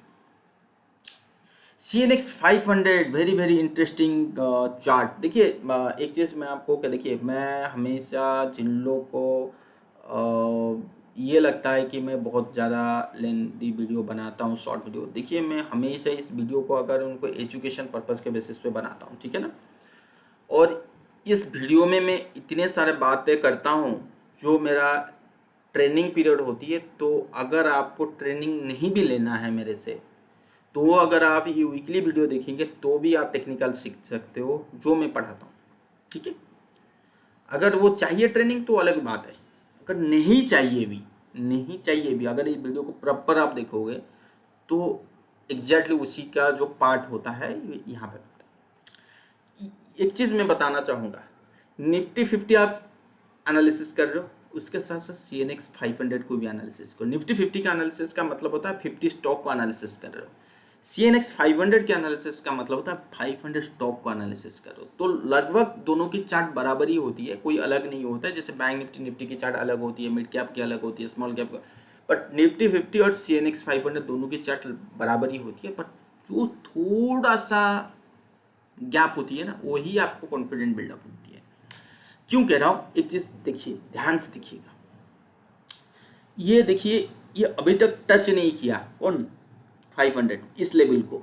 CNX 500 very interesting chart. देखिए एक चीज़ मैं आपको क्या, देखिए मैं हमेशा जिन लोगों को ये लगता है कि मैं बहुत ज़्यादा लेंथी वीडियो बनाता हूँ, शॉर्ट वीडियो, देखिए मैं हमेशा इस वीडियो को अगर उनको एजुकेशन पर्पज़ के बेसिस पे बनाता हूँ, ठीक है ना। और इस वीडियो में मैं इतने सारे बातें करता हूँ जो मेरा ट्रेनिंग पीरियड होती है, तो अगर आपको ट्रेनिंग नहीं भी लेना है मेरे से, तो अगर आप ये वीकली वीडियो देखेंगे तो भी आप टेक्निकल सीख सकते हो जो मैं पढ़ाता हूँ, ठीक है। अगर वो चाहिए ट्रेनिंग तो अलग बात है, अगर नहीं चाहिए भी अगर इस वीडियो को प्रॉपर आप देखोगे तो एग्जैक्टली उसी का जो पार्ट होता है यहाँ पे होता है। एक चीज़ मैं बताना चाहूँगा, निफ्टी 50 आप एनालिसिस कर रहे हो, उसके साथ साथ CNX 500 को भी एनालिसिस करो। निफ्टी 50 का एनालिसिस का मतलब होता है 50 स्टॉक को एनालिसिस कर रहे हो, CNX 500 के एनालिसिस का मतलब होता है 500 स्टॉक को एनालिसिस करो। तो लगभग दोनों की चार्ट बराबर ही होती है, कोई अलग नहीं होता है। जैसे बैंक निफ्टी की चार्ट अलग होती है, मिड कैप की अलग होती है, स्मॉल कैप का, बट निफ्टी 50 और CNX 500 दोनों की चार्ट बराबर ही होती है, बट जो थोड़ा सा गैप होती है ना, वही आपको कॉन्फिडेंट बिल्डअप होती है। क्यों कह रहा हूँ, एक चीज़ देखिए, ध्यान से देखिएगा, ये देखिए ये अभी तक टच नहीं किया कौन, 500 इस लेवल को।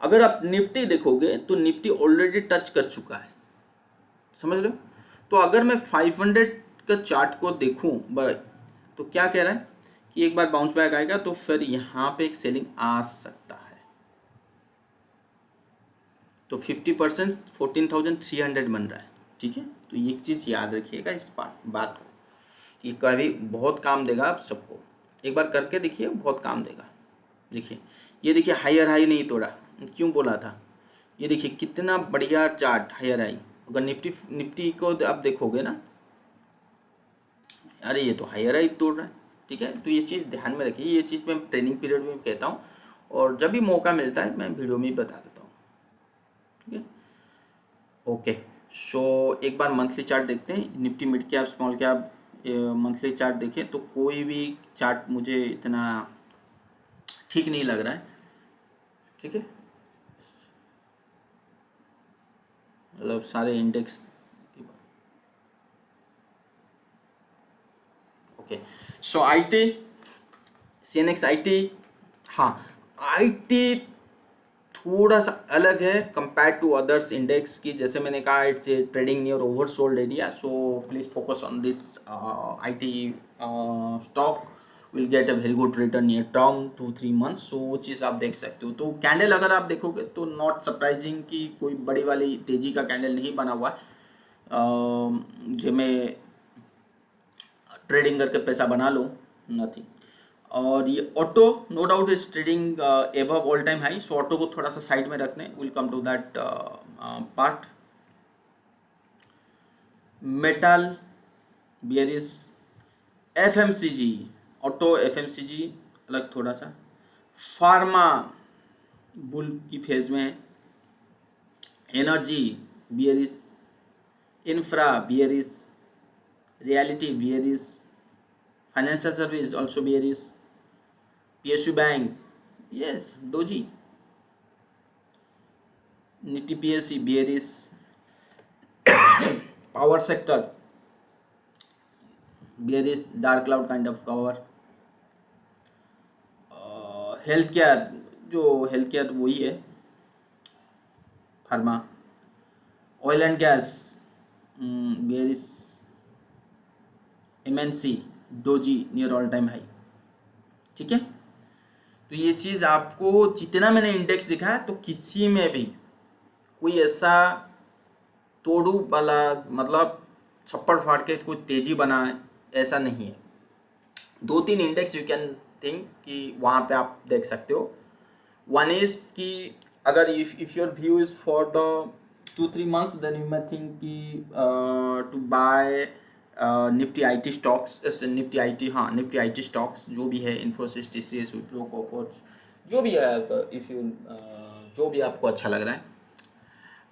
अगर आप निफ्टी देखोगे तो निफ्टी ऑलरेडी टच कर चुका है, समझ रहे हो। तो अगर मैं 500 का चार्ट को देखूं तो क्या कह रहा है कि एक बार बाउंस बैक आएगा तो फिर यहाँ पे एक सेलिंग आ सकता है। तो 50% 14,300 बन रहा है, ठीक है। तो ये चीज़ याद रखिएगा इस बात को, ये कभी बहुत काम देगा आप सबको, एक बार करके देखिए बहुत काम देगा। देखिए ये देखिए हायर हाई नहीं तोड़ा, क्यों बोला था, ये देखिए कितना बढ़िया चार्ट हायर हाई। अगर निफ्टी को आप देखोगे ना, अरे ये तो हायर हाई तोड़ रहा है, ठीक है। तो ये चीज़ ध्यान में रखिए, ये चीज़ मैं ट्रेनिंग पीरियड में कहता हूँ और जब भी मौका मिलता है मैं वीडियो में ही बता देता हूँ, ठीक है। ओके, सो एक बार मंथली चार्ट देखते हैं, Nifty mid cap small cap monthly chart देखें तो कोई भी चार्ट मुझे इतना ठीक नहीं लग रहा है, ठीक है, मतलब सारे index. Okay, so IT CNX IT, हाँ IT थोड़ा सा अलग है कंपेयर टू अदर्स इंडेक्स की। जैसे मैंने कहा it's a trading near oversold area, so please focus on this IT stock will get a very good return near term 2-3 months. So वो चीज़ आप देख सकते हो। तो कैंडल अगर आप देखोगे तो नॉट सरप्राइजिंग कि कोई बड़ी वाली तेजी का कैंडल नहीं बना हुआ जिसमें ट्रेडिंग करके पैसा बना लो, नथिंग। और ये auto no doubt is trading above all time high. So auto को थोड़ा सा साइड में रखने, will come to that part. Metal bearish, FMCG, auto FMCG अलग थोड़ा सा, फार्मा बुल की फेज में, energy bearish, infra bearish, realty bearish, financial service also bearish, PSU bank, yes, doji, nifty psc bearish, power sector bearish, dark cloud kind of cover, health care, जो health care वही है pharma, oil and gas berries, MNC doji near all time high. ठीक है, तो ये चीज़ आपको जितना मैंने इंडेक्स दिखाया तो किसी में भी कोई ऐसा तोड़ू वाला मतलब छप्पड़ फाड़ के कोई तेजी बनाए ऐसा नहीं है। 2-3 इंडेक्स यू कैन थिंक कि वहाँ पे आप देख सकते हो। वन इज कि अगर if your view is for the 2-3 months then you मैं थिंक कि to buy Nifty IT stocks, Nifty IT, हाँ निफ्टी आईटी स्टॉक्स जो भी है, इन्फोसिस, टीसीएस, विप्रो, कोफोर्ज, जो भी है, इफ यू जो भी आपको अच्छा लग रहा है।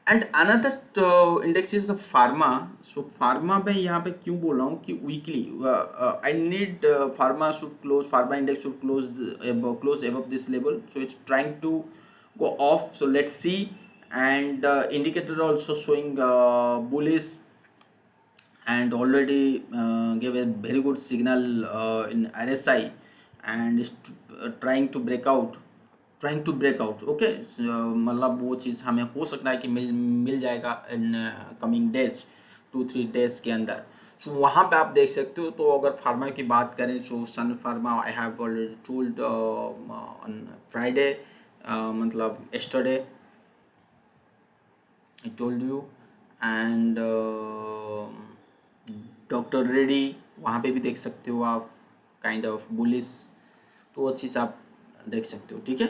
And another index is pharma. So pharma में यहाँ पे क्यों बोल रहा हूँ कि weekly I need pharma should close, pharma index should close above this level, so it's trying to go off, so let's see. And indicator also showing bullish and already gave a very good signal in RSI and is trying to break out, okay. मतलब वो चीज़ हमें हो सकता है कि मिल जाएगा in coming days, 2-3 days के अंदर। सो वहाँ पे आप देख सकते हो। तो अगर फार्मा की बात करें, so Sun Pharma I have already told on Friday, मतलब yesterday I told you, and doctor Reddy वहाँ पे भी देख सकते हो आप, काइंड ऑफ बुलिश, तो वो चीज़ आप देख सकते हो। ठीक है,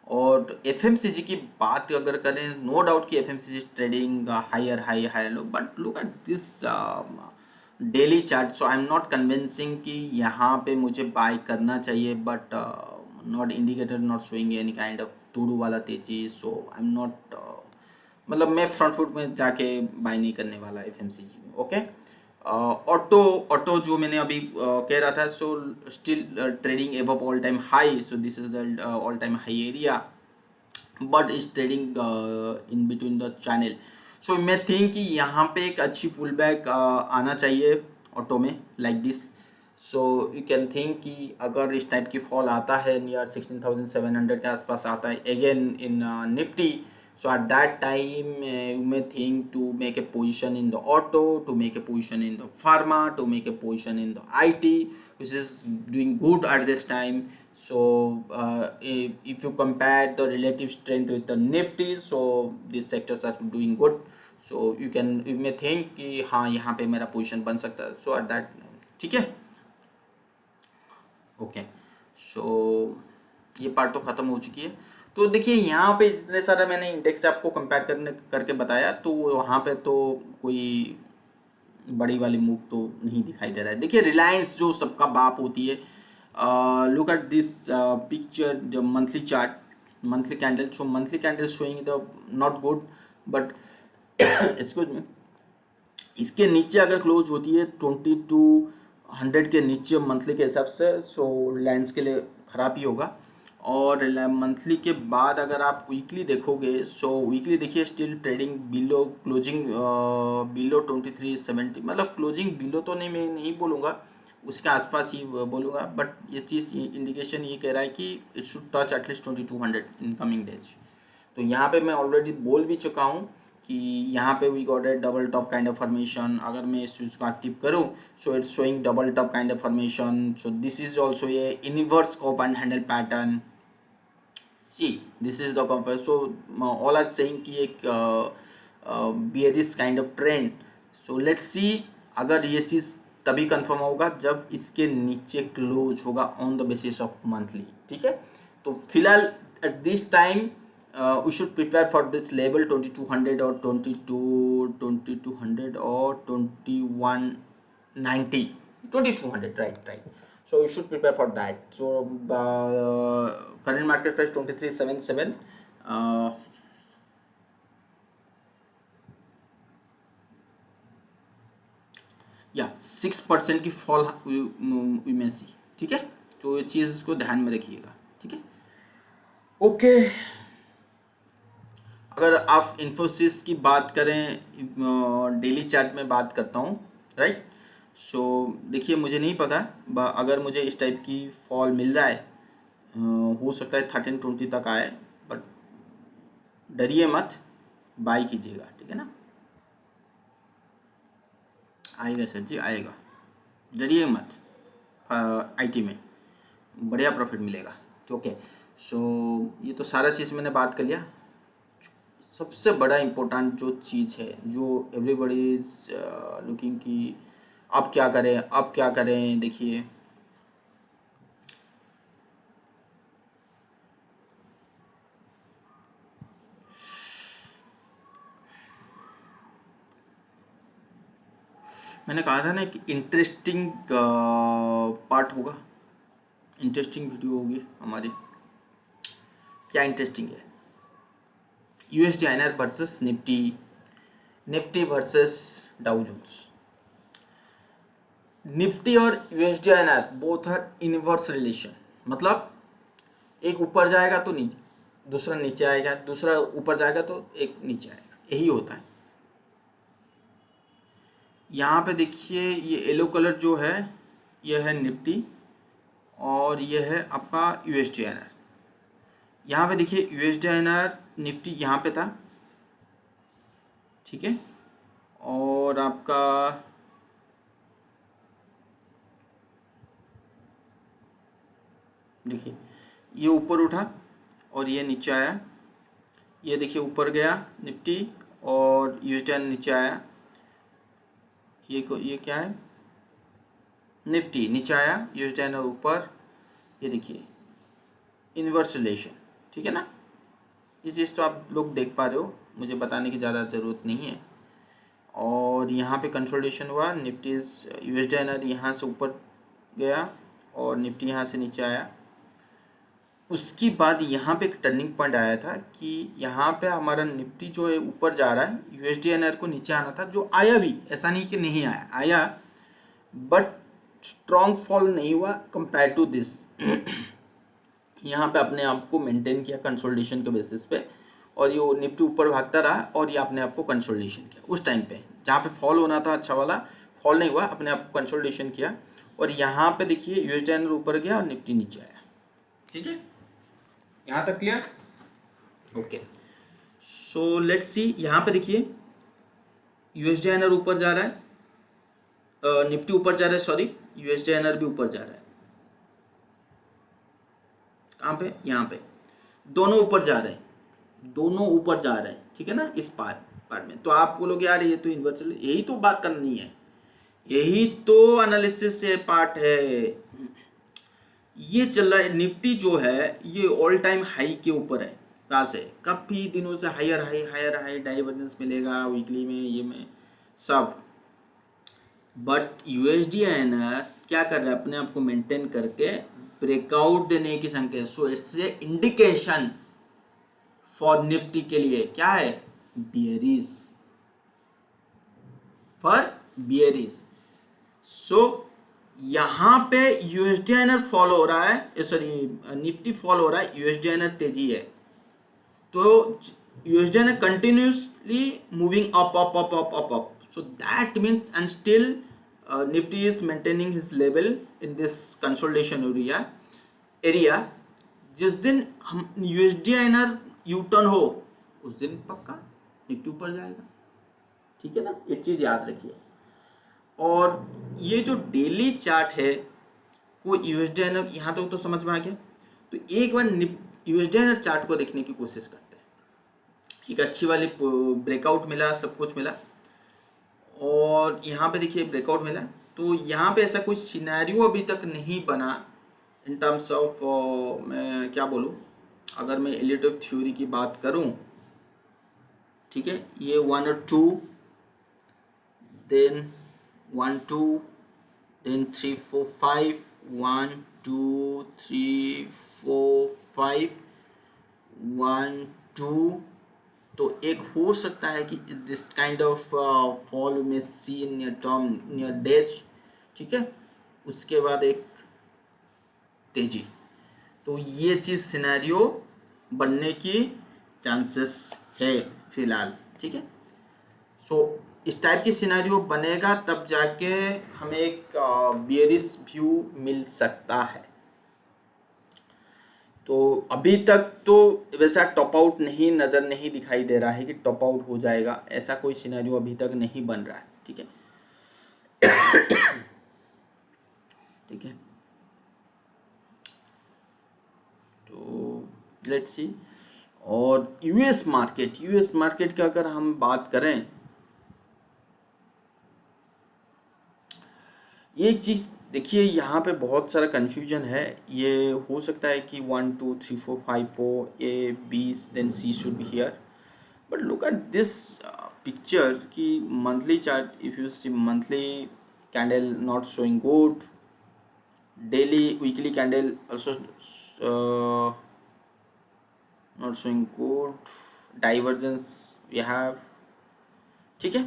और एफएमसीजी की बात अगर करें, नो डाउट कि FMCG trading higher low, but look at this daily chart. So I am not convincing कि यहाँ पे मुझे बाय करना चाहिए, but not indicator not showing any kind of टूडू वाला तेजी। सो आई एम नॉट, मतलब मैं फ्रंट फुट में जाके बाय नहीं करने वाला एफएमसीजी में। ओके, ऑटो जो मैंने अभी कह रहा था, so still trading above all time high, so this is the all time high area, but is trading in between the channel. So मैं थिंक कि यहाँ पे एक अच्छी पुल बैक आना चाहिए ऑटो में, like this. So you can think कि अगर इस टाइप की फॉल आता है नियर 16,700 के आसपास आता है again in Nifty, so at that time you may think to make a position in the auto, to make a position in the pharma, to make a position in the IT, which is doing good at this time. So if you compare the relative strength with the nifty, so these sectors are doing good. So you may think कि हाँ यहाँ पे मेरा position बन सकता है। So at that, ठीक है, ओके। सो ये पार्ट तो ख़त्म हो चुकी है। तो देखिए यहाँ पे जितने सारा मैंने इंडेक्स आपको कंपेयर करके बताया, तो वहाँ पे तो कोई बड़ी वाली मूव तो नहीं दिखाई दे रहा है। देखिए रिलायंस जो सबका बाप होती है, लुक एट दिस पिक्चर, जो monthly chart, monthly candle, so monthly candle showing the not good, but excuse me, इसके नीचे अगर क्लोज होती है 2200 के नीचे मंथली के हिसाब से, सो रिलायंस के लिए ख़राब ही होगा। और मंथली के बाद अगर आप वीकली देखोगे, सो वीकली देखिए still trading below, closing below 2370, मतलब क्लोजिंग बिलो तो नहीं, मैं नहीं बोलूँगा, उसके आसपास ही बोलूँगा, बट ये चीज़ इंडिकेशन ये कह रहा है कि it should touch at least 2200 in coming days. तो यहाँ पे मैं ऑलरेडी बोल भी चुका हूँ कि यहाँ पे we got a double top kind of formation. अगर मैं इस चीज़ को एक्टिव करूँ so it's showing double top kind of formation. So this is also a inverse cup and handle pattern. See this is the comfort. So all are saying कि एक bearish kind of trend. So let's see अगर ये चीज़ तभी confirm होगा जब इसके नीचे close होगा on the basis of monthly. ठीक है, तो फिलहाल at this time we should prepare for this level 2200 or 2200 or 2190 2200, right. So you should prepare for that. So current market price 2377. या 6% की फॉल वी में सी। ठीक है, तो ये चीज़ इसको ध्यान में रखिएगा। ठीक है, ओके। अगर आप इन्फोसिस की बात करें, डेली चार्ट में बात करता हूँ, राइट। सो देखिए मुझे नहीं पता अगर मुझे इस टाइप की फॉल मिल रहा है, हो सकता है 1320 तक आए, बट डरिए मत, बाई कीजिएगा। ठीक है ना, आएगा सर जी, आएगा, डरिए मत। आईटी में बढ़िया प्रॉफिट मिलेगा। तो ओके, सो ये तो सारा चीज़ मैंने बात कर लिया। सबसे बड़ा इम्पोर्टेंट जो चीज़ है, जो एवरीबॉडी इज लुकिंग कि अब क्या करें, अब क्या करें। देखिए मैंने कहा था ना कि इंटरेस्टिंग पार्ट होगा, इंटरेस्टिंग वीडियो होगी हमारी। क्या इंटरेस्टिंग है? USD INR versus Nifty, Nifty versus Dow Jones. Nifty और USD INR both are inverse relation, मतलब एक ऊपर जाएगा तो नीचे, दूसरा नीचे आएगा, दूसरा ऊपर जाएगा तो एक नीचे आएगा, यही होता है। यहाँ पे देखिए ये येलो कलर जो है ये है निफ्टी और ये है आपका यूएसडी आईएनआर। यहाँ पे देखिए यूएसडी आईएनआर निफ्टी यहाँ पे था, ठीक है, और आपका देखिए ये ऊपर उठा और ये नीचे आया। ये देखिए ऊपर गया निफ्टी और यूएसडी आईएनआर नीचे आया। ये क्या है? निफ्टी नीचे आया, यूएसडी आईएनआर ऊपर। ये देखिए इनवर्स रिलेशन, ठीक है ना। ये चीज़ तो आप लोग देख पा रहे हो, मुझे बताने की ज़्यादा ज़रूरत नहीं है। और यहाँ पे कंसोलिडेशन हुआ, निफ्टी यूएसडी आईएनआर यहाँ से ऊपर गया और निफ्टी यहाँ से नीचे आया। उसके बाद यहाँ पे एक टर्निंग पॉइंट आया था कि यहाँ पे हमारा निफ्टी जो है ऊपर जा रहा है, यूएसडी आईएनआर को नीचे आना था, जो आया भी, ऐसा नहीं कि नहीं आया, आया, बट स्ट्रॉन्ग फॉल नहीं हुआ कंपेयर टू दिस। यहाँ पे अपने आप को मेंटेन किया कंसोलिडेशन के बेसिस पे, और ये निफ्टी ऊपर भागता रहा और ये अपने आप को कंसोलिडेशन किया। उस टाइम पे जहाँ पे फॉल होना था अच्छा वाला फॉल नहीं हुआ, अपने आप को कंसोलिडेशन किया। और यहाँ पे देखिए यूएसडी आईएनआर ऊपर गया और निफ्टी नीचे आया। ठीक है, यहाँ तक क्लियर? ओके, सो लेट्स सी। यहाँ पे देखिए यूएसडी आईएनआर ऊपर जा रहा है, निफ्टी ऊपर जा रहा है, सॉरी, यूएसडी आईएनआर भी ऊपर जा रहा है। कहाँ पे? यहाँ पे दोनों ऊपर जा रहे हैं, दोनों ऊपर जा रहे हैं, ठीक है ना। इस पार्ट में तो आप बोलोगे यार ये तो इन्वर्स, यही तो बात करनी है, यही तो एनालिसिस से पार्ट है। ये चल रहा है, निफ्टी जो है ये ऑल टाइम हाई के ऊपर है। कहाँ से? काफ़ी दिनों से हायर हाई डाइवर्जेंस मिलेगा वीकली में, ये में सब। बट यूएसडी आईएनआर क्या कर रहा है? अपने आप को मेंटेन करके ब्रेकआउट देने की संकेत। सो इससे इंडिकेशन फॉर निफ्टी के लिए क्या है? Bearish, for bearish. सो यहाँ पे यूएसडी आईएनआर फॉल हो रहा है, सॉरी निफ्टी फॉल हो रहा है, यूएसडी आईएनआर तेजी है, तो USD INR continuously moving up up up up up up. So that means and still Nifty is maintaining his level in this consolidation area। जिस दिन हम USD INR U टर्न हो उस दिन पक्का निफ्टी ऊपर जाएगा, ठीक है ना, एक चीज याद रखिए। और ये जो डेली चार्ट है वो यूएसडी यहाँ तक तो समझ में आ गया। तो एक बार यूएसडी चार्ट को देखने की कोशिश करते हैं। एक अच्छी वाली ब्रेकआउट मिला, सब कुछ मिला, और यहाँ पे देखिए ब्रेकआउट मिला। तो यहाँ पे ऐसा कोई सिनेरियो अभी तक नहीं बना इन टर्म्स ऑफ, मैं क्या बोलूँ, अगर मैं एलिट ऑफ थ्योरी की बात करूँ, ठीक है, ये 1 और 2, देन 1 2, देन 3 4 5, 1 2 3 4 5, 1 2। तो एक हो सकता है कि दिस काइंड ऑफ फॉल में see in your term in your days, ठीक है। उसके बाद एक तेजी, तो ये चीज़ सिनेरियो बनने की चांसेस है फिलहाल, ठीक है। सो इस टाइप की सिनेरियो बनेगा तब जाके हमें एक बियरिश व्यू मिल सकता है। तो अभी तक तो वैसा टॉप आउट नज़र नहीं दिखाई दे रहा है कि टॉप आउट हो जाएगा, ऐसा कोई सिनेरियो अभी तक नहीं बन रहा है, ठीक है। ठीक है, तो लेट्स सी। और यूएस मार्केट की अगर हम बात करें, एक चीज़ देखिए, यहाँ पे बहुत सारा कन्फ्यूजन है। ये हो सकता है कि 1 2 3 4 5 4 A B then C should be here, but look at this picture कि monthly chart, if you see monthly candle not showing good, daily weekly candle also not showing good, divergence we have, ठीक है।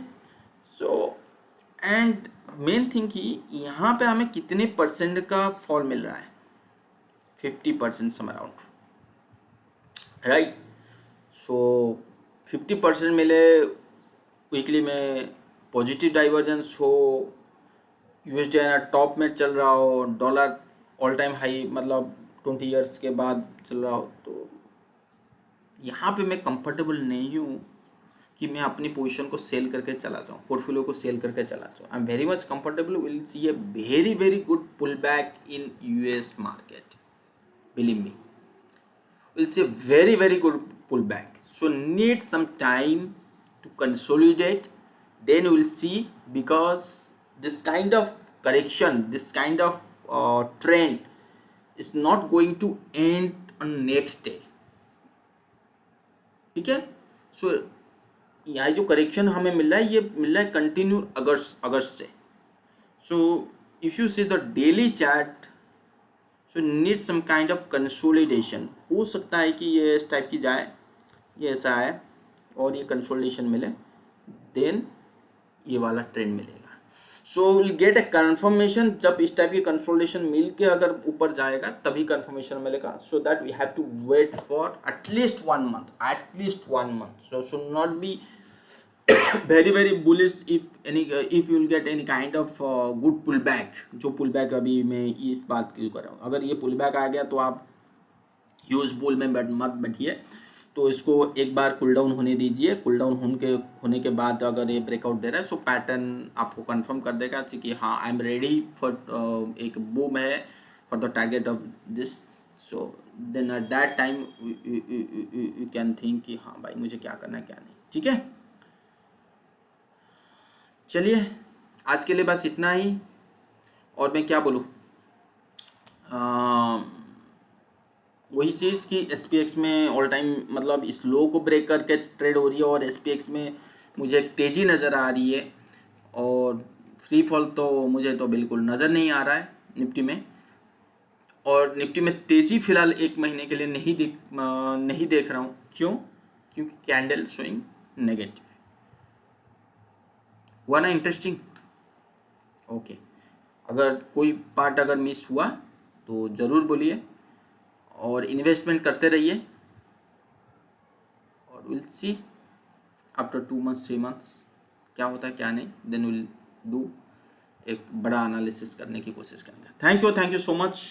So and main thing कि यहाँ पे हमें कितने percent का fall मिल रहा है, 50% सम अराउंड, राइट। सो 50% मिले, वीकली में पॉजिटिव डाइवर्जेंस हो, यूएसडी टॉप में चल रहा हो, डॉलर ऑल टाइम हाई मतलब 20 ईयर्स के बाद चल रहा हो, तो यहाँ पे मैं कंफर्टेबल नहीं हूँ कि मैं अपनी पोजीशन को सेल करके चला जाऊँ, पोर्टफोलियो को सेल करके चला जाऊँ। I am very much comfortable, will see a very very good pull back in US market, believe me, will see very very good pull back. So need some time to consolidate, then we will see, because this kind of correction, this kind of trend is not going to end on next day, ठीक है। सो यहाँ जो correction हमें मिल रहा है, ये मिल रहा है कंटिन्यू अगस्त से। So if you see the daily chart, so need some kind of consolidation. हो सकता है कि ये इस टाइप की जाए, ये ऐसा है और ये कंसोलिडेशन मिले, देन ये वाला ट्रेंड मिलेगा। So will get A confirmation, जब इस टाइप की कंसोलिडेशन मिल के अगर ऊपर जाएगा तभी कंफर्मेशन मिलेगा। So that we have to wait for at least 1 month, so should not be very very bullish if you will get any kind of good pullback। जो पुलबैक अभी मैं इस बात की कर रहा हूँ, अगर ये पुलबैक आ गया तो आप ह्यूज बुल में मत बैठिए, तो इसको एक बार कूल डाउन होने दीजिए। कूल डाउन होने के बाद अगर ये ब्रेकआउट दे रहा है, सो पैटर्न आपको कंफर्म कर देगा कि हाँ आई एम रेडी फॉर एक बूम है for the target of this. So then at that time you can think कि हाँ भाई मुझे क्या करना है क्या नहीं, ठीक है। चलिए आज के लिए बस इतना ही, और मैं क्या बोलूँ, वही चीज़ कि SPX में ऑल टाइम मतलब इस लो को ब्रेक करके ट्रेड हो रही है, और SPX में मुझे एक तेज़ी नज़र आ रही है, और फ्री फॉल तो मुझे तो बिल्कुल नज़र नहीं आ रहा है निफ्टी में। और निफ्टी में तेज़ी फिलहाल 1 महीने के लिए नहीं देख रहा हूँ। क्यों? क्योंकि कैंडल शोइंग नेगेटिव। हुआ ना इंटरेस्टिंग? ओके, अगर कोई पार्ट अगर मिस हुआ तो ज़रूर बोलिए, और इन्वेस्टमेंट करते रहिए, और will see after 2 months 3 months क्या होता है क्या नहीं, देन विल डू एक बड़ा एनालिसिस करने की कोशिश करेंगे। Thank you so much.